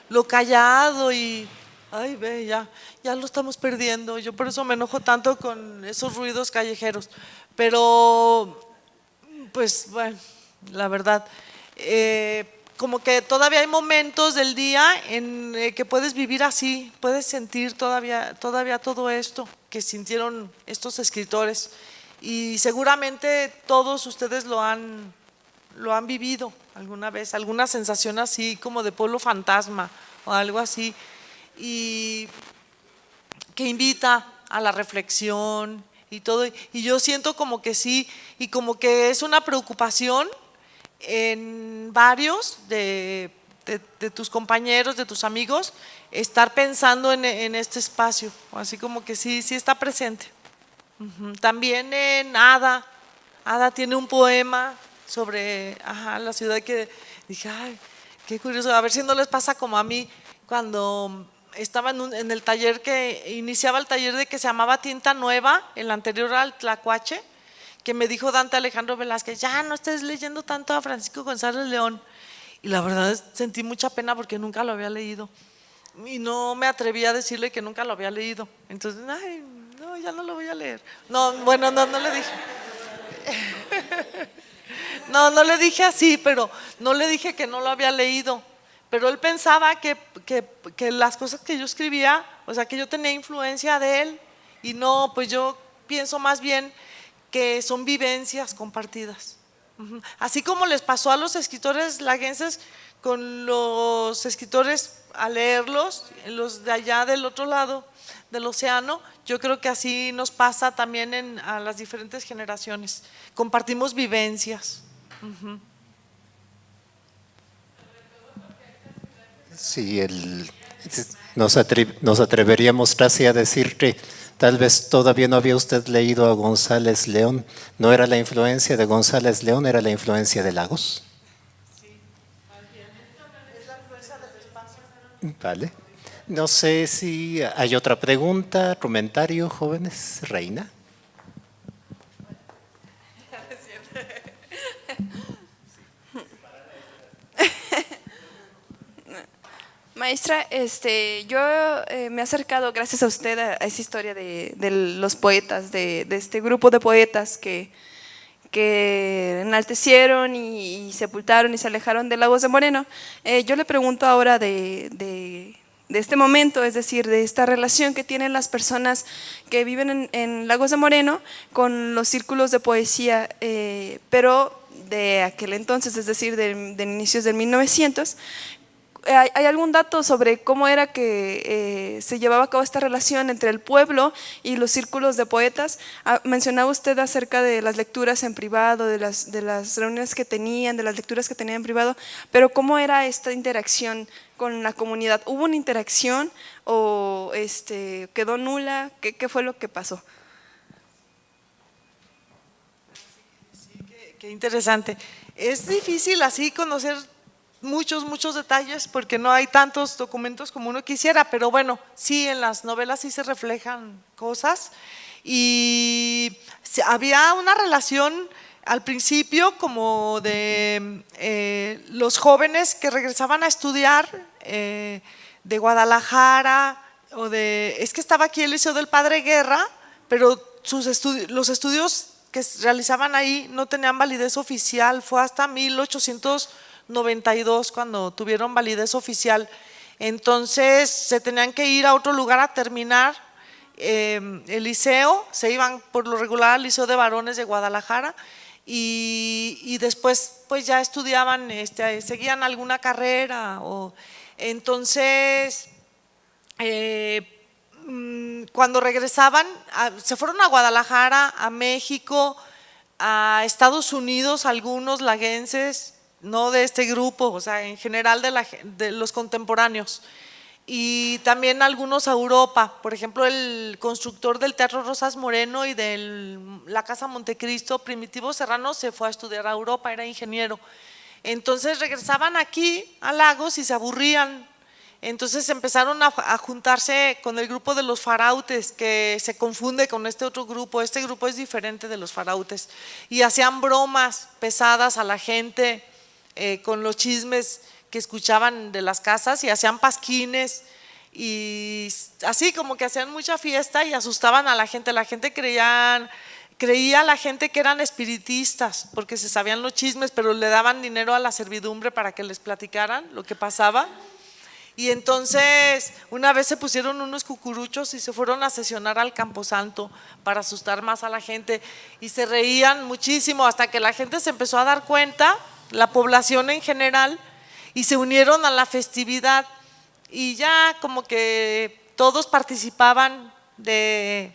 lo callado y ay, ve, ya lo estamos perdiendo. Yo por eso me enojo tanto con esos ruidos callejeros. Pero, pues, bueno, la verdad, como que todavía hay momentos del día en que puedes vivir así, puedes sentir todavía todo esto que sintieron estos escritores. Y seguramente todos ustedes lo han vivido alguna vez, alguna sensación así como de pueblo fantasma o algo así, y que invita a la reflexión y todo, y yo siento como que sí, y como que es una preocupación en varios de tus compañeros, de tus amigos, estar pensando en este espacio, así como que sí está presente. También en Ada tiene un poema sobre la ciudad que dije, ay, qué curioso, a ver si no les pasa como a mí cuando estaba en el taller que iniciaba el taller de que se llamaba Tinta Nueva, el anterior al Tlacuache, que me dijo Dante Alejandro Velázquez, ya no estés leyendo tanto a Francisco González León, y la verdad sentí mucha pena porque nunca lo había leído y no me atreví a decirle que nunca lo había leído, entonces, ay, no, ya no lo voy a leer. No, bueno, no le dije. No le dije así, pero no le dije que no lo había leído, pero él pensaba que las cosas que yo escribía, o sea, que yo tenía influencia de él, y no, pues yo pienso más bien que son vivencias compartidas. Así como les pasó a los escritores laguenses con los escritores al leerlos, los de allá del otro lado del océano, yo creo que así nos pasa también a las diferentes generaciones, compartimos vivencias. Sí, nos atreveríamos casi a decir que Tal vez todavía no había usted leído a González León. ¿No era la influencia de González León, era la influencia de Lagos? Vale. No sé si hay otra pregunta, comentario, jóvenes. Reina. Maestra, yo me he acercado gracias a usted a esa historia de los poetas, de este grupo de poetas que enaltecieron y sepultaron y se alejaron de Lagos de Moreno. Yo le pregunto ahora de este momento, es decir, de esta relación que tienen las personas que viven en Lagos de Moreno con los círculos de poesía, pero de aquel entonces, es decir, de inicios del 1900. ¿Hay algún dato sobre cómo era que se llevaba a cabo esta relación entre el pueblo y los círculos de poetas? Mencionaba usted acerca de las lecturas en privado, de las reuniones que tenían, de las lecturas que tenían en privado, pero ¿cómo era esta interacción con la comunidad? ¿Hubo una interacción o quedó nula? ¿Qué fue lo que pasó? Sí, qué interesante. Es difícil así conocer muchos detalles porque no hay tantos documentos como uno quisiera, pero bueno, sí, en las novelas sí se reflejan cosas y había una relación al principio como de los jóvenes que regresaban a estudiar de Guadalajara es que estaba aquí el Liceo del Padre Guerra, pero los estudios que se realizaban ahí no tenían validez oficial, fue hasta 1892 cuando tuvieron validez oficial, entonces se tenían que ir a otro lugar a terminar el liceo, se iban por lo regular al Liceo de Varones de Guadalajara y después pues ya estudiaban, seguían alguna carrera entonces cuando regresaban se fueron a Guadalajara, a México, a Estados Unidos, algunos laguenses, no de este grupo, o sea, en general de los contemporáneos, y también algunos a Europa. Por ejemplo, el constructor del Teatro Rosas Moreno y de la Casa Montecristo, Primitivo Serrano, se fue a estudiar a Europa, era ingeniero. Entonces regresaban aquí a Lagos y se aburrían. Entonces empezaron a juntarse con el grupo de los farautes, que se confunde con este otro grupo. Este grupo es diferente de los farautes, y hacían bromas pesadas a la gente con los chismes que escuchaban de las casas, y hacían pasquines y así como que hacían mucha fiesta y asustaban a la gente. La gente creía a la gente que eran espiritistas porque se sabían los chismes, pero le daban dinero a la servidumbre para que les platicaran lo que pasaba. Y entonces una vez se pusieron unos cucuruchos y se fueron a sesionar al Camposanto para asustar más a la gente, y se reían muchísimo hasta que la gente se empezó a dar cuenta, la población en general, y se unieron a la festividad y ya como que todos participaban de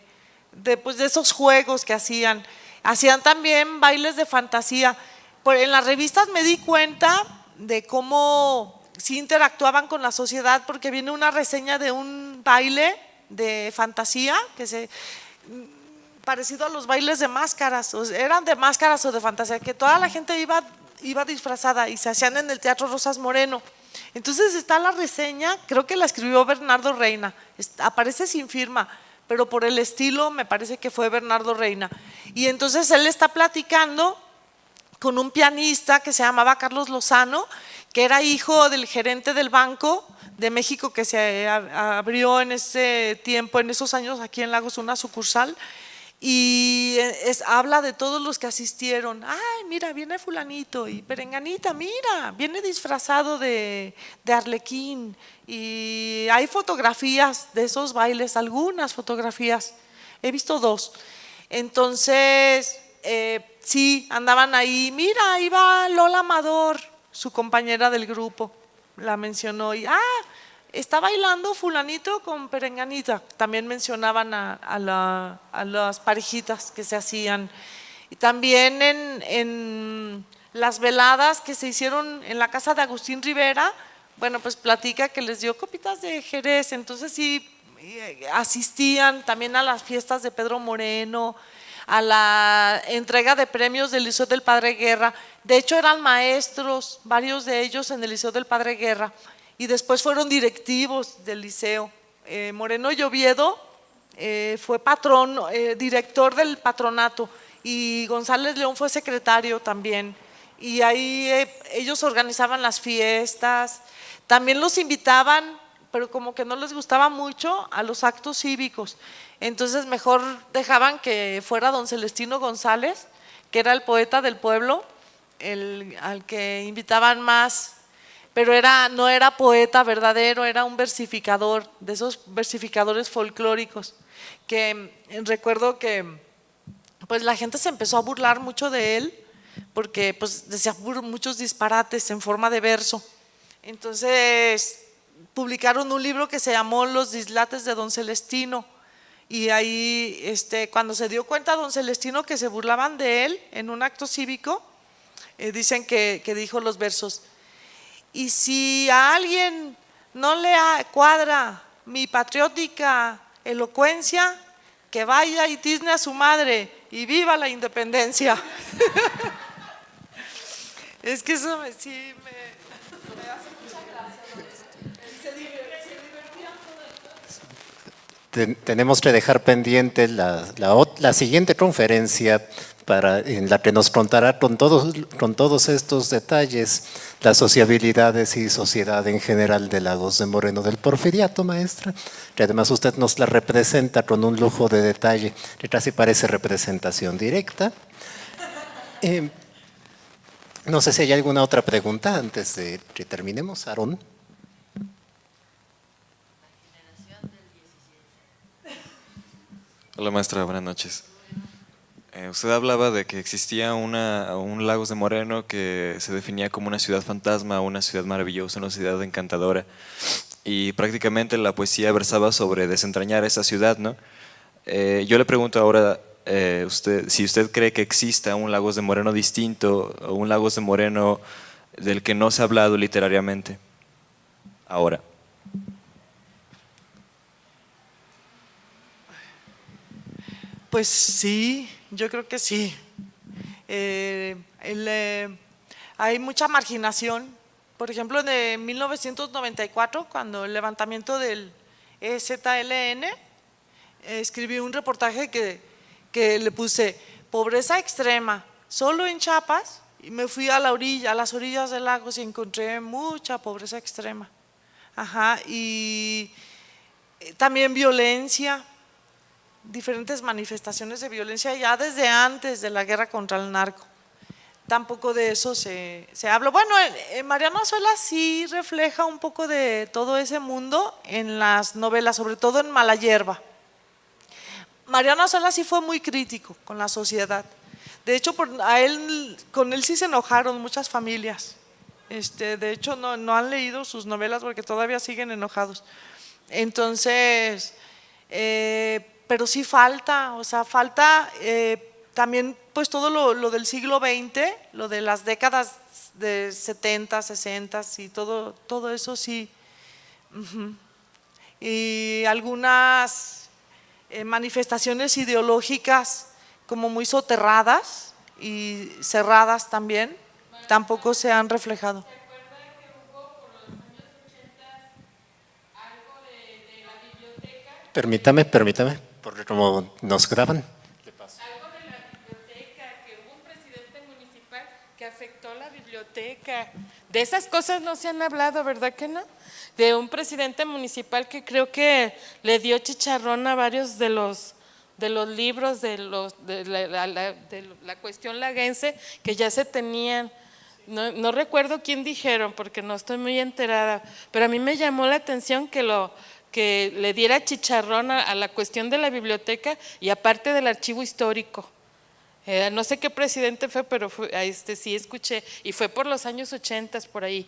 esos juegos que hacían. Hacían también bailes de fantasía. En las revistas me di cuenta de cómo sí interactuaban con la sociedad, porque viene una reseña de un baile de fantasía parecido a los bailes de máscaras, eran de máscaras o de fantasía, que toda la gente iba disfrazada y se hacían en el Teatro Rosas Moreno. Entonces está la reseña, creo que la escribió Bernardo Reina, aparece sin firma, pero por el estilo me parece que fue Bernardo Reina. Y entonces él está platicando con un pianista que se llamaba Carlos Lozano, que era hijo del gerente del Banco de México, que se abrió en ese tiempo, en esos años aquí en Lagos, una sucursal, y habla de todos los que asistieron. Ay, mira, viene fulanito, y perenganita, mira, viene disfrazado de arlequín, y hay fotografías de esos bailes, algunas fotografías, he visto 2. Entonces sí, andaban ahí. Mira, ahí va Lola Amador, su compañera del grupo, la mencionó, y está bailando fulanito con perenganita. También mencionaban a las parejitas que se hacían. Y también en las veladas que se hicieron en la casa de Agustín Rivera, bueno, pues platica que les dio copitas de Jerez. Entonces sí, asistían también a las fiestas de Pedro Moreno, a la entrega de premios del Liceo del Padre Guerra. De hecho, eran maestros, varios de ellos en el Liceo del Padre Guerra, y después fueron directivos del liceo. Moreno y Oviedo fue patrón, director del patronato, y González León fue secretario también. Y ahí ellos organizaban las fiestas, también los invitaban, pero como que no les gustaba mucho a los actos cívicos. Entonces mejor dejaban que fuera don Celestino González, que era el poeta del pueblo, al que invitaban más, pero no era poeta verdadero, era un versificador, de esos versificadores folclóricos, que recuerdo que pues la gente se empezó a burlar mucho de él, porque pues decía muchos disparates en forma de verso. Entonces publicaron un libro que se llamó Los dislates de don Celestino, y ahí cuando se dio cuenta don Celestino que se burlaban de él en un acto cívico, dicen que dijo los versos: y si a alguien no le cuadra mi patriótica elocuencia, que vaya y tizne a su madre y viva la independencia. Es que eso sí me hace mucha gracia. Se divertían todo el... Tenemos que dejar pendiente la siguiente conferencia en la que nos contará con todos estos detalles las sociabilidades y sociedad en general de Lagos de Moreno del Porfiriato, maestra, que además usted nos la representa con un lujo de detalle que casi parece representación directa. No sé si hay alguna otra pregunta antes de que terminemos, Aarón. Hola maestra, buenas noches. Usted hablaba de que existía un Lagos de Moreno que se definía como una ciudad fantasma, una ciudad maravillosa, una ciudad encantadora, y prácticamente la poesía versaba sobre desentrañar esa ciudad, ¿no? Yo le pregunto ahora, si usted cree que exista un Lagos de Moreno distinto, o un Lagos de Moreno del que no se ha hablado literariamente ahora. Pues sí, yo creo que sí. Hay mucha marginación. Por ejemplo, de 1994, cuando el levantamiento del EZLN, escribí un reportaje que le puse pobreza extrema, solo en Chiapas, y me fui a las orillas del lago, y encontré mucha pobreza extrema. Ajá, y también violencia, diferentes manifestaciones de violencia ya desde antes de la guerra contra el narco. Tampoco de eso se habla. Bueno, Mariano Azuela sí refleja un poco de todo ese mundo en las novelas, sobre todo en Mala Hierba. Mariano Azuela sí fue muy crítico con la sociedad. De hecho, con él sí se enojaron muchas familias. De hecho, no han leído sus novelas porque todavía siguen enojados. Entonces, pero sí falta, también pues todo lo del siglo XX, lo de las décadas de 70, 60 y todo eso sí. Y algunas manifestaciones ideológicas como muy soterradas y cerradas también, tampoco se han reflejado. Permítame, porque como nos graban. Algo de la biblioteca, que hubo un presidente municipal que afectó la biblioteca. De esas cosas no se han hablado, ¿verdad que no? De un presidente municipal que creo que le dio chicharrón a varios de los libros de la cuestión laguense que ya se tenían. No recuerdo quién dijeron porque no estoy muy enterada, pero a mí me llamó la atención que le diera chicharrón a la cuestión de la biblioteca y aparte del archivo histórico. No sé qué presidente fue, pero sí escuché, y fue por los años 80 por ahí.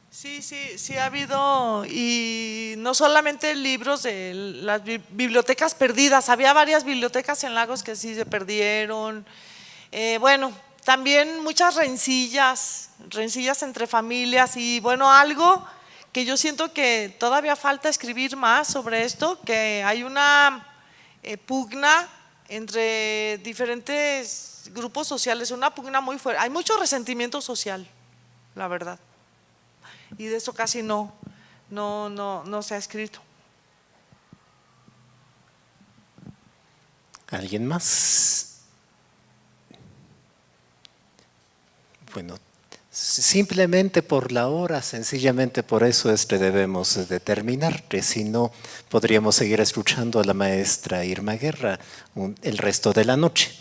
Sí ha habido, y no solamente libros de las bibliotecas perdidas, había varias bibliotecas en Lagos que sí se perdieron. Bueno, también muchas rencillas entre familias, y bueno, algo que yo siento que todavía falta escribir más sobre esto, que hay una pugna entre diferentes grupos sociales, una pugna muy fuerte, hay mucho resentimiento social, la verdad, y de eso casi no se ha escrito. ¿Alguien más? Bueno, simplemente por la hora, sencillamente por eso debemos de terminar, si no podríamos seguir escuchando a la maestra Irma Guerra el resto de la noche.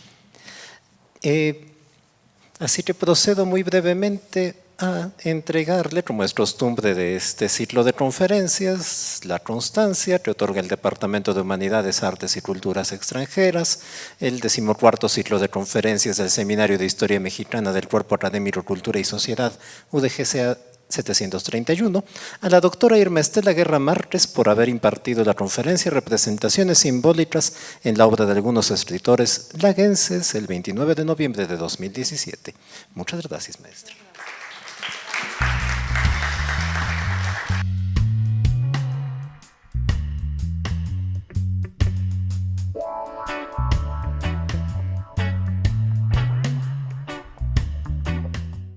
Así que procedo muy brevemente a entregarle, como es costumbre de este ciclo de conferencias, la constancia que otorga el Departamento de Humanidades, Artes y Culturas Extranjeras, el 14º ciclo de conferencias del Seminario de Historia Mexicana del Cuerpo Académico Cultura y Sociedad, UDGCA 731, a la doctora Irma Estela Guerra Márquez por haber impartido la conferencia Representaciones simbólicas en la obra de algunos escritores laguenses el 29 de noviembre de 2017. Muchas gracias, maestra.